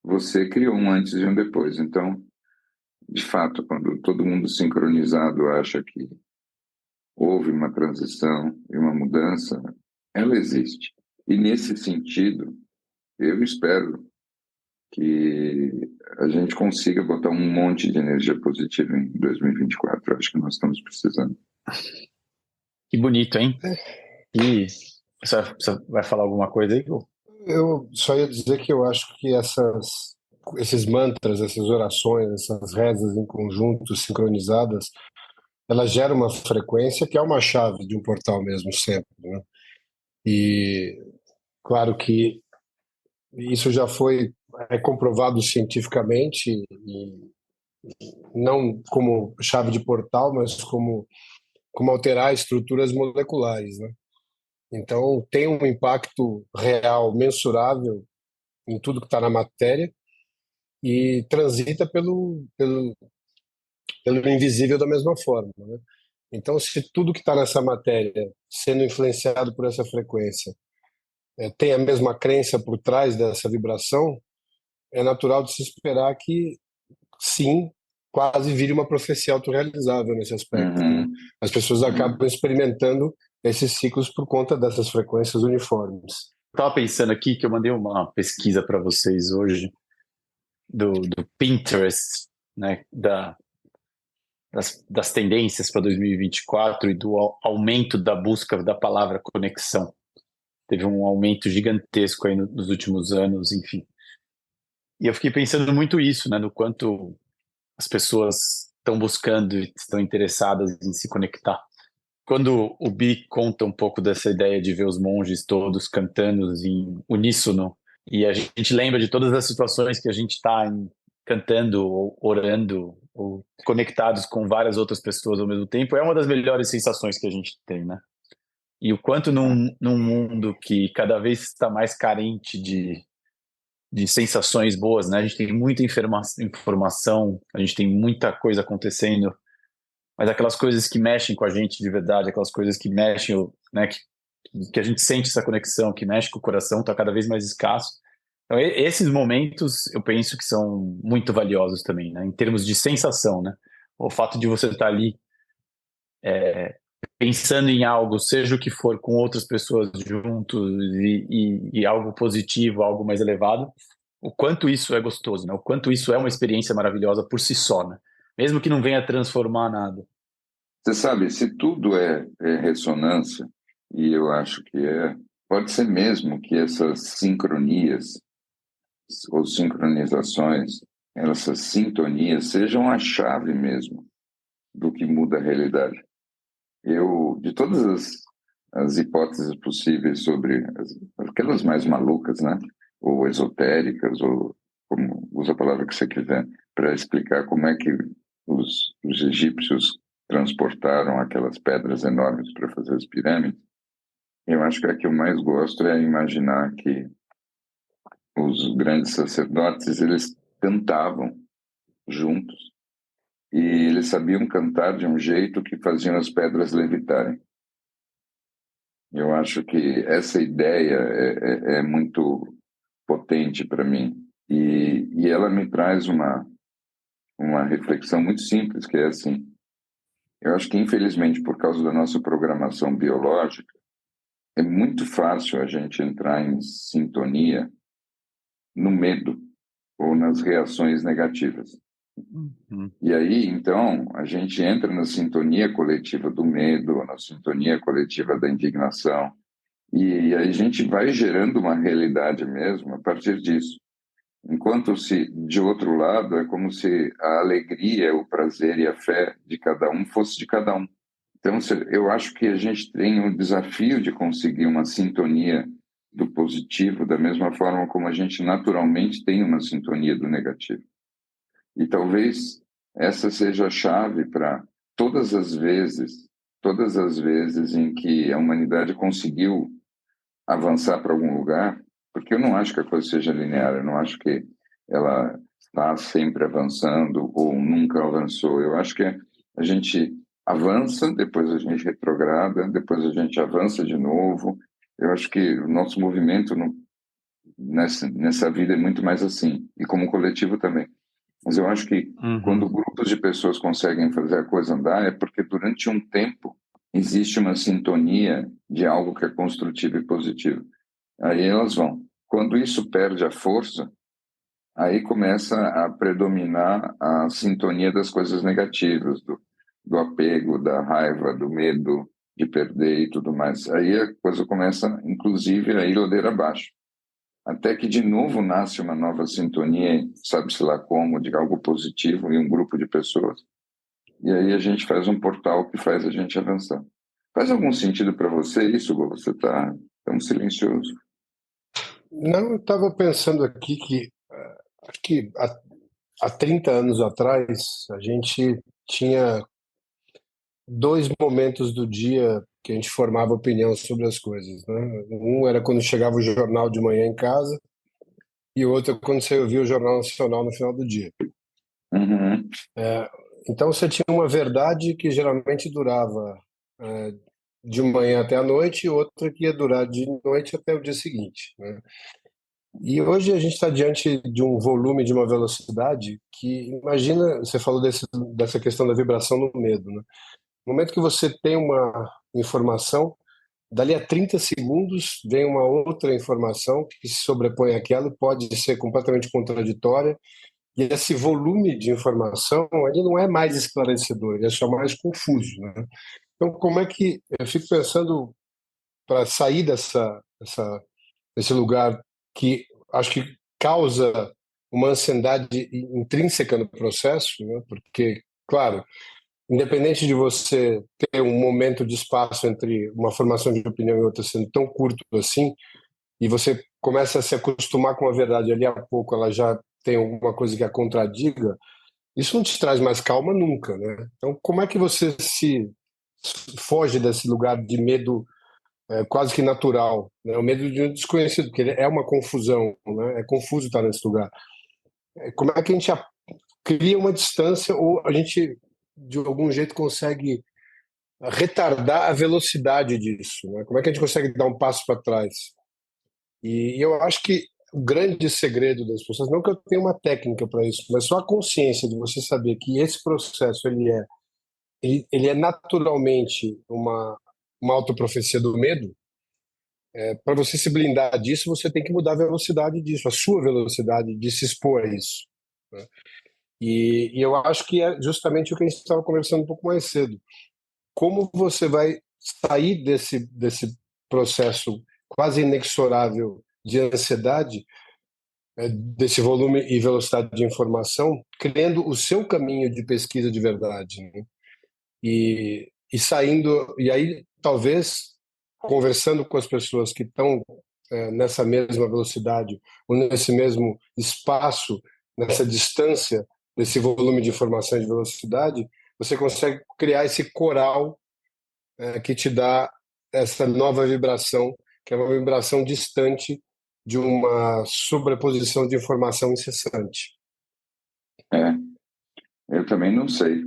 você criou um antes e um depois. Então, de fato, quando todo mundo sincronizado acha que houve uma transição e uma mudança, ela existe. E nesse sentido, eu espero que a gente consiga botar um monte de energia positiva em 2024. Acho que nós estamos precisando. Que bonito, hein? E você vai falar alguma coisa aí? Eu só ia dizer que eu acho que esses mantras, essas orações, essas rezas em conjunto, sincronizadas, elas geram uma frequência que é uma chave de um portal mesmo, sempre, né? E claro que isso já foi é comprovado cientificamente, e não como chave de portal, mas como alterar estruturas moleculares, né? Então, tem um impacto real, mensurável em tudo que está na matéria e transita pelo invisível da mesma forma, né? Então, se tudo que está nessa matéria, sendo influenciado por essa frequência, tem a mesma crença por trás dessa vibração, é natural de se esperar que, sim, quase vire uma profecia autorrealizável nesse aspecto, né? As pessoas acabam experimentando esses ciclos por conta dessas frequências uniformes. Estava pensando aqui que eu mandei uma pesquisa para vocês hoje do Pinterest, né, das tendências para 2024 e do aumento da busca da palavra conexão. Teve um aumento gigantesco aí nos últimos anos, enfim. E eu fiquei pensando muito isso, né, no quanto as pessoas estão buscando e estão interessadas em se conectar. Quando o Bi conta um pouco dessa ideia de ver os monges todos cantando em uníssono, e a gente lembra de todas as situações que a gente está cantando, ou orando, ou conectados com várias outras pessoas ao mesmo tempo, é uma das melhores sensações que a gente tem, né? E o quanto num mundo que cada vez está mais carente de sensações boas, né? A gente tem muita informação, a gente tem muita coisa acontecendo, mas aquelas coisas que mexem com a gente de verdade, aquelas coisas que mexem, né, que a gente sente essa conexão, que mexe com o coração, está cada vez mais escasso. Então, esses momentos eu penso que são muito valiosos também, né, em termos de sensação, né? O fato de você estar ali pensando em algo, seja o que for, com outras pessoas juntos e algo positivo, algo mais elevado, o quanto isso é gostoso, né? O quanto isso é uma experiência maravilhosa por si só, né? Mesmo que não venha transformar nada. Você sabe, se tudo é ressonância, e eu acho que pode ser mesmo que essas sincronias ou sincronizações, essas sintonias sejam a chave mesmo do que muda a realidade. De todas as hipóteses possíveis sobre aquelas mais malucas, né? Ou esotéricas, ou como usa a palavra que você quiser, para explicar como é que os egípcios transportaram aquelas pedras enormes para fazer as pirâmides, eu acho que a que eu mais gosto é imaginar que os grandes sacerdotes, eles cantavam juntos e eles sabiam cantar de um jeito que faziam as pedras levitarem. Eu acho que essa ideia é muito potente para mim e ela me traz uma reflexão muito simples, que é assim: eu acho que, infelizmente, por causa da nossa programação biológica, é muito fácil a gente entrar em sintonia no medo ou nas reações negativas. E aí, então, a gente entra na sintonia coletiva do medo, na sintonia coletiva da indignação, e aí a gente vai gerando uma realidade mesmo a partir disso. Enquanto se, de outro lado, é como se a alegria, o prazer e a fé de cada um fosse de cada um. Então, eu acho que a gente tem um desafio de conseguir uma sintonia do positivo, da mesma forma como a gente naturalmente tem uma sintonia do negativo. E talvez essa seja a chave para todas as vezes em que a humanidade conseguiu avançar para algum lugar, porque eu não acho que a coisa seja linear, eu não acho que ela está sempre avançando ou nunca avançou. Eu acho que a gente avança, depois a gente retrograda, depois a gente avança de novo. Eu acho que o nosso movimento nessa vida é muito mais assim, e como coletivo também. Mas eu acho que quando grupos de pessoas conseguem fazer a coisa andar, é porque durante um tempo existe uma sintonia de algo que é construtivo e positivo. Aí elas vão. Quando isso perde a força, aí começa a predominar a sintonia das coisas negativas, do apego, da raiva, do medo de perder e tudo mais. Aí a coisa começa, inclusive, a ir ladeira abaixo. Até que de novo nasce uma nova sintonia, sabe-se lá como, de algo positivo em um grupo de pessoas. E aí a gente faz um portal que faz a gente avançar. Faz algum sentido para você isso, Gô? Você está tão silencioso. Não, eu estava pensando aqui que acho que há 30 anos atrás, a gente tinha dois momentos do dia que a gente formava opinião sobre as coisas, né? Um era quando chegava o jornal de manhã em casa e o outro é quando você ouvia o Jornal Nacional no final do dia. Uhum. Então você tinha uma verdade que geralmente durava de manhã até a noite e outra que ia durar de noite até o dia seguinte, né? E hoje a gente está diante de um volume, de uma velocidade que, imagina, você falou dessa questão da vibração no medo, né? No momento que você tem uma informação, dali a 30 segundos vem uma outra informação que se sobrepõe àquela e pode ser completamente contraditória. E esse volume de informação, ele não é mais esclarecedor, ele é só mais confuso, né? Então, como é que eu fico pensando para sair desse lugar que acho que causa uma ansiedade intrínseca no processo, né? Porque, claro, independente de você ter um momento de espaço entre uma formação de opinião e outra sendo tão curto assim, e você começa a se acostumar com a verdade, ali a pouco ela já tem alguma coisa que a contradiga, isso não te traz mais calma nunca, né? Então, como é que você se foge desse lugar de medo quase que natural, né? O medo de um desconhecido, porque ele é uma confusão, né? É confuso estar nesse lugar. Como é que a gente cria uma distância ou a gente, de algum jeito, consegue retardar a velocidade disso, né? Como é que a gente consegue dar um passo para trás? E eu acho que o grande segredo das pessoas, não que eu tenha uma técnica para isso, mas só a consciência de você saber que esse processo ele é naturalmente uma autoprofecia do medo. Para você se blindar disso, você tem que mudar a velocidade disso, a sua velocidade de se expor a isso, né? E eu acho que é justamente o que a gente estava conversando um pouco mais cedo. Como você vai sair desse processo quase inexorável de ansiedade, desse volume e velocidade de informação, criando o seu caminho de pesquisa de verdade, né? E saindo, e aí talvez conversando com as pessoas que estão nessa mesma velocidade, ou nesse mesmo espaço, nessa distância desse volume de informação e de velocidade, você consegue criar esse coral que te dá essa nova vibração, que é uma vibração distante de uma sobreposição de informação incessante. Eu também não sei.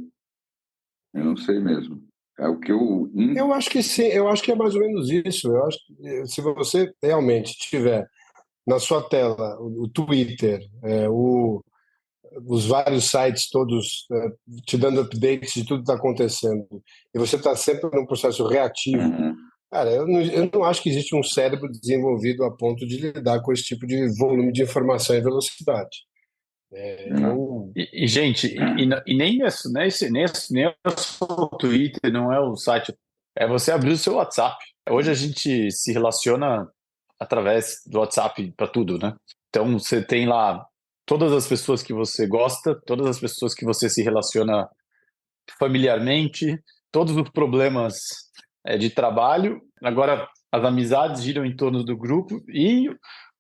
Eu não sei mesmo. É o que Eu acho que sim, eu acho que é mais ou menos isso. Eu acho que se você realmente tiver na sua tela o Twitter, os vários sites todos te dando updates de tudo que está acontecendo, e você está sempre num processo reativo, cara, eu não acho que existe um cérebro desenvolvido a ponto de lidar com esse tipo de volume de informação e velocidade. Gente, e nem é só o Twitter, não é o site, é você abrir o seu WhatsApp. Hoje a gente se relaciona através do WhatsApp para tudo, né? Então você tem lá todas as pessoas que você gosta, todas as pessoas que você se relaciona familiarmente, todos os problemas de trabalho. Agora as amizades giram em torno do grupo e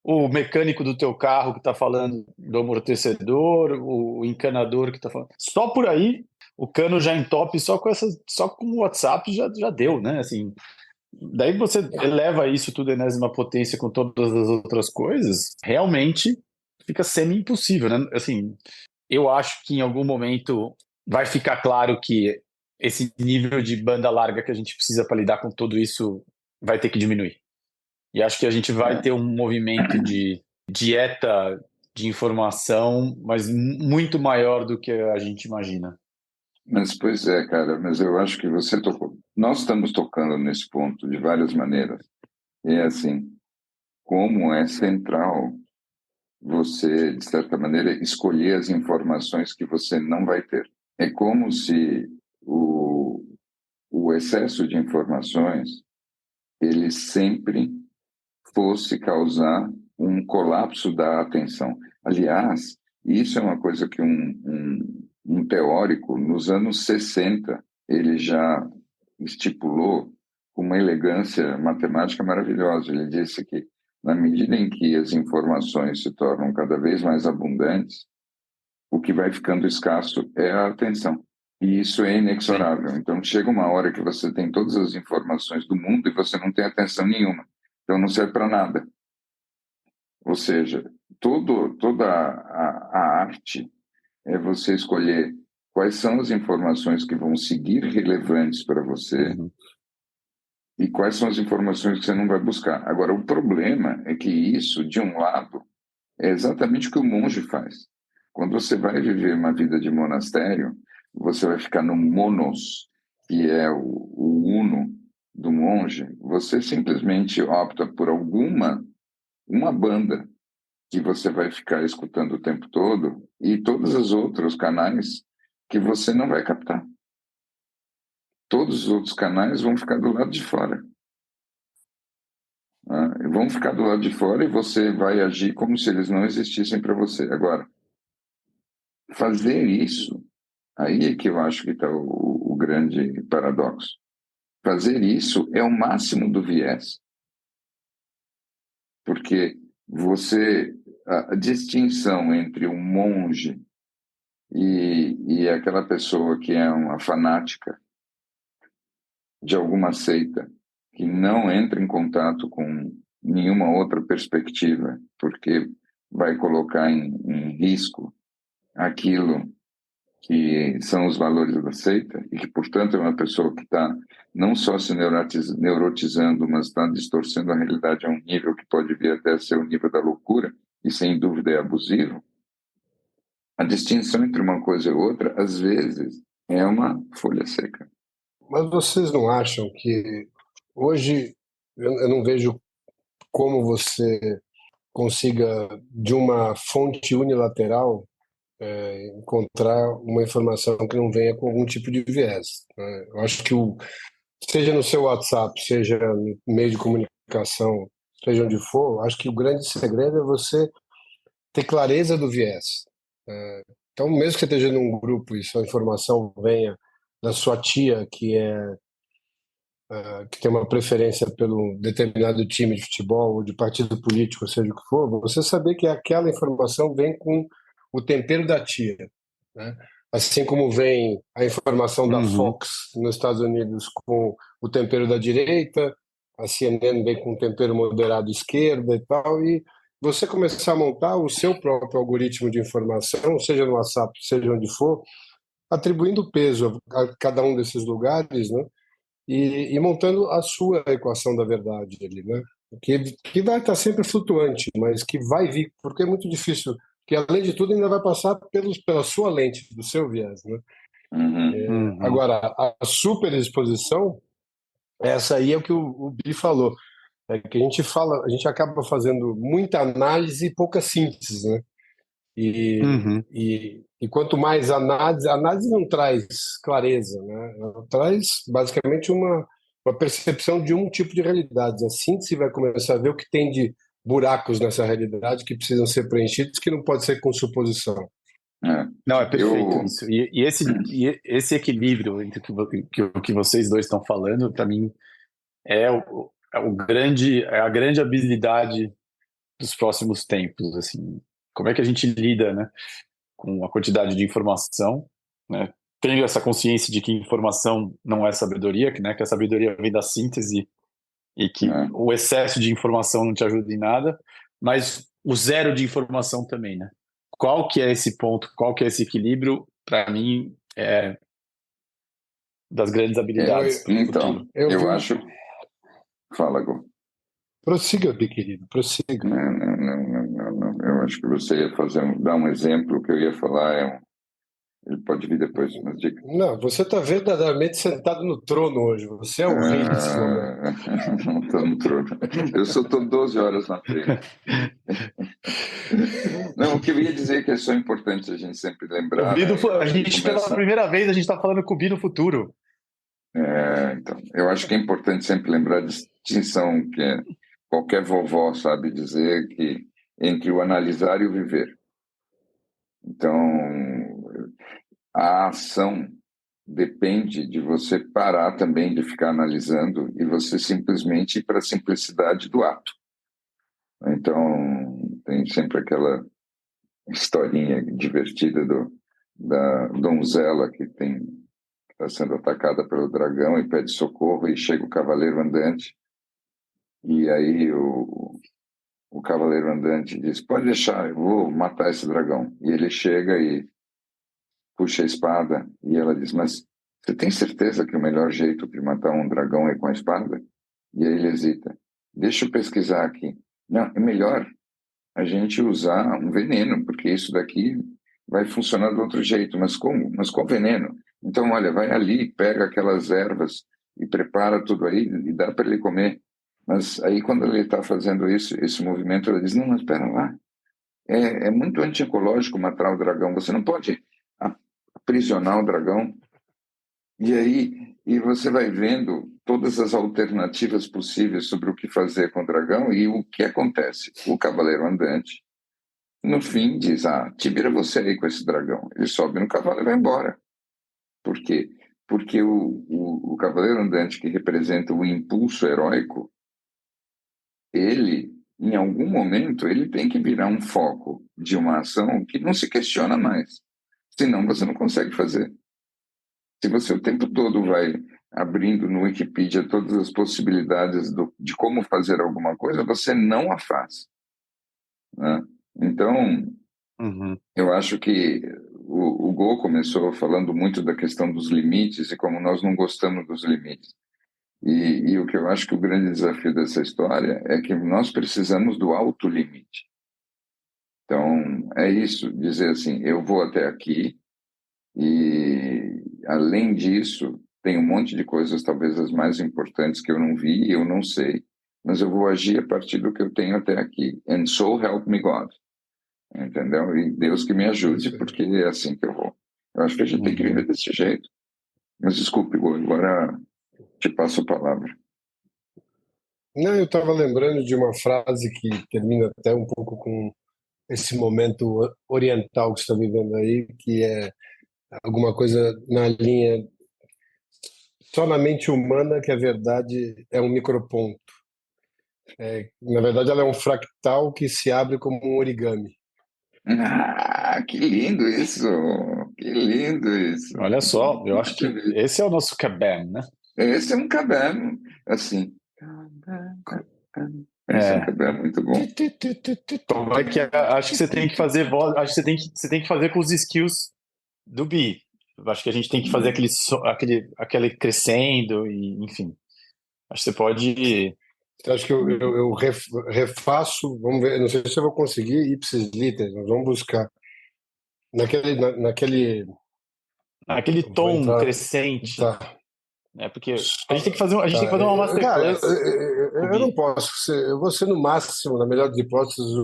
o mecânico do teu carro que está falando do amortecedor, o encanador que está falando. Só por aí o cano já entope só com o WhatsApp já deu, né? Assim, daí você eleva isso tudo à enésima potência com todas as outras coisas, realmente fica semi-impossível, né? Assim, eu acho que em algum momento vai ficar claro que esse nível de banda larga que a gente precisa para lidar com tudo isso vai ter que diminuir. E acho que a gente vai ter um movimento de dieta de informação, mas muito maior do que a gente imagina. Mas, pois é, cara, mas eu acho que você tocou. Nós estamos tocando nesse ponto de várias maneiras. E é assim, como é central você, de certa maneira, escolher as informações que você não vai ter. É como se o excesso de informações, ele sempre fosse causar um colapso da atenção. Aliás, isso é uma coisa que um teórico, nos anos 60, ele já estipulou com uma elegância matemática maravilhosa. Ele disse que na medida em que as informações se tornam cada vez mais abundantes, o que vai ficando escasso é a atenção. E isso é inexorável. Então, chega uma hora que você tem todas as informações do mundo e você não tem atenção nenhuma. Então, não serve para nada. Ou seja, toda a arte é você escolher quais são as informações que vão seguir relevantes para você e quais são as informações que você não vai buscar. Agora, o problema é que isso, de um lado, é exatamente o que o monge faz. Quando você vai viver uma vida de monastério, você vai ficar no monos, que é o uno do monge, você simplesmente opta por uma banda que você vai ficar escutando o tempo todo e todos os outros canais que você não vai captar. Todos os outros canais vão ficar do lado de fora. Vão ficar do lado de fora e você vai agir como se eles não existissem para você. Agora, fazer isso, aí é que eu acho que está o grande paradoxo. Fazer isso é o máximo do viés. Porque a distinção entre um monge e aquela pessoa que é uma fanática de alguma seita, que não entra em contato com nenhuma outra perspectiva, porque vai colocar em risco aquilo que são os valores da seita, e que, portanto, é uma pessoa que está não só se neurotizando, mas está distorcendo a realidade a um nível que pode vir até ser o nível da loucura, e sem dúvida é abusivo. A distinção entre uma coisa e outra, às vezes, é uma folha seca. Mas vocês não acham que hoje eu não vejo como você consiga, de uma fonte unilateral, encontrar uma informação que não venha com algum tipo de viés, né? Eu acho que seja no seu WhatsApp, seja no meio de comunicação, seja onde for, acho que o grande segredo é você ter clareza do viés. Então, mesmo que você esteja num grupo e sua informação venha da sua tia, que tem uma preferência pelo determinado time de futebol ou de partido político, seja o que for, você saber que aquela informação vem com o tempero da tia, né? Assim como vem a informação da Fox nos Estados Unidos com o tempero da direita, a CNN vem com o tempero moderado esquerda e tal, e você começar a montar o seu próprio algoritmo de informação, seja no WhatsApp, seja onde for, atribuindo peso a cada um desses lugares, né? E montando a sua equação da verdade ali, né? Que vai estar sempre flutuante, mas que vai vir, porque é muito difícil, que além de tudo ainda vai passar pela sua lente, do seu viés, né? Agora, a superexposição, essa aí é o que o Bi falou, é que a gente acaba fazendo muita análise e pouca síntese, né? E quanto mais análise, a análise não traz clareza, né? Ela traz basicamente uma percepção de um tipo de realidade. A síntese vai começar a ver o que tem de buracos nessa realidade que precisam ser preenchidos, que não pode ser com suposição. Não, é perfeito isso. E esse equilíbrio entre o que vocês dois estão falando, para mim, é a grande habilidade dos próximos tempos, assim. Como é que a gente lida, né, com a quantidade de informação, né, tendo essa consciência de que informação não é sabedoria, que a sabedoria vem da síntese e que o excesso de informação não te ajuda em nada, mas o zero de informação também, né? Qual que é esse ponto, qual que é esse equilíbrio, para mim, é das grandes habilidades. Então, eu acho... Fala, Gu. Prossiga, meu querido, prossiga. Não. Eu acho que você ia dar um exemplo. O que eu ia falar ele pode vir depois, mas diga. Não, você está verdadeiramente sentado no trono hoje. Você é o rei desse momento. Não estou no trono. Eu só estou 12 horas na frente. Não, o que eu ia dizer é que é só importante a gente sempre lembrar. Pela primeira vez, a gente está falando com o Bi no futuro. Então, eu acho que é importante sempre lembrar a distinção que qualquer vovó sabe dizer, que entre o analisar e o viver. Então, a ação depende de você parar também de ficar analisando e você simplesmente ir para a simplicidade do ato. Então, tem sempre aquela historinha divertida da donzela que está sendo atacada pelo dragão e pede socorro, e chega o cavaleiro andante, e aí o cavaleiro andante diz: pode deixar, eu vou matar esse dragão. E ele chega e puxa a espada, e ela diz: mas você tem certeza que o melhor jeito de matar um dragão é com a espada? E aí ele hesita: deixa eu pesquisar aqui. Não, é melhor a gente usar um veneno, porque isso daqui vai funcionar de outro jeito. Mas como? Mas com veneno. Então, olha, vai ali, pega aquelas ervas e prepara tudo aí e dá para ele comer. Mas aí, quando ele está fazendo esse movimento, ela diz: não, mas espera lá, é muito antiecológico matar o dragão, você não pode aprisionar o dragão. E aí você vai vendo todas as alternativas possíveis sobre o que fazer com o dragão, e o que acontece? O cavaleiro andante, no fim, diz: te vira você aí com esse dragão. Ele sobe no cavalo e vai embora. Por quê? Porque o cavaleiro andante, que representa o impulso heróico, ele, em algum momento, ele tem que virar um foco de uma ação que não se questiona mais. Senão você não consegue fazer. Se você o tempo todo vai abrindo no Wikipedia todas as possibilidades de como fazer alguma coisa, você não a faz, né? Então, eu acho que o Go começou falando muito da questão dos limites e como nós não gostamos dos limites. E o que eu acho que o grande desafio dessa história é que nós precisamos do alto limite. Então, é isso, dizer assim: eu vou até aqui, e além disso, tem um monte de coisas, talvez as mais importantes, que eu não vi e eu não sei, mas eu vou agir a partir do que eu tenho até aqui. And so help me God. Entendeu? E Deus que me ajude, porque é assim que eu vou. Eu acho que a gente tem que viver desse jeito. Mas desculpe, agora te passo a palavra. Não, eu estava lembrando de uma frase que termina até um pouco com esse momento oriental que você está vivendo aí, que é alguma coisa na linha: só na mente humana que a verdade é um microponto. Na verdade, ela é um fractal que se abre como um origami. Que lindo isso! Que lindo isso! Olha só, eu acho que esse é o nosso Caban, né? Esse é um Caban, assim. Esse é um Caban muito bom. Então, acho que você tem que fazer voz, acho que você tem que fazer com os skills do Bi. Acho que a gente tem que fazer aquele crescendo, e enfim. Acho que você pode. Acho que eu refaço, vamos ver, não sei se eu vou conseguir ipsis literis, nós vamos buscar naquele tom crescente. Tá. Porque a gente tem que fazer uma masterclass. Eu não posso eu vou ser no máximo, na melhor das hipóteses,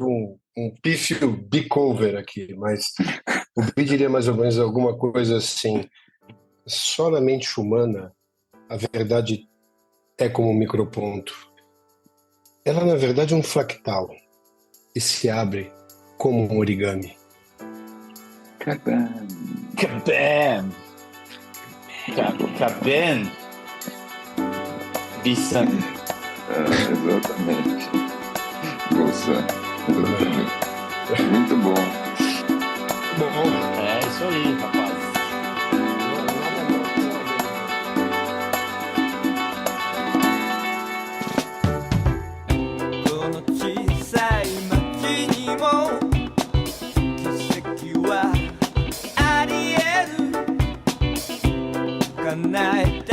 um pífio bicover aqui, mas o Bi diria mais ou menos alguma coisa assim: só na mente humana a verdade é como um microponto. Ela, na verdade, é um fractal e se abre como um origami. Caban. Bissan. Exatamente. Bolsa. Exatamente. Muito bom. É isso aí, rapaz. Night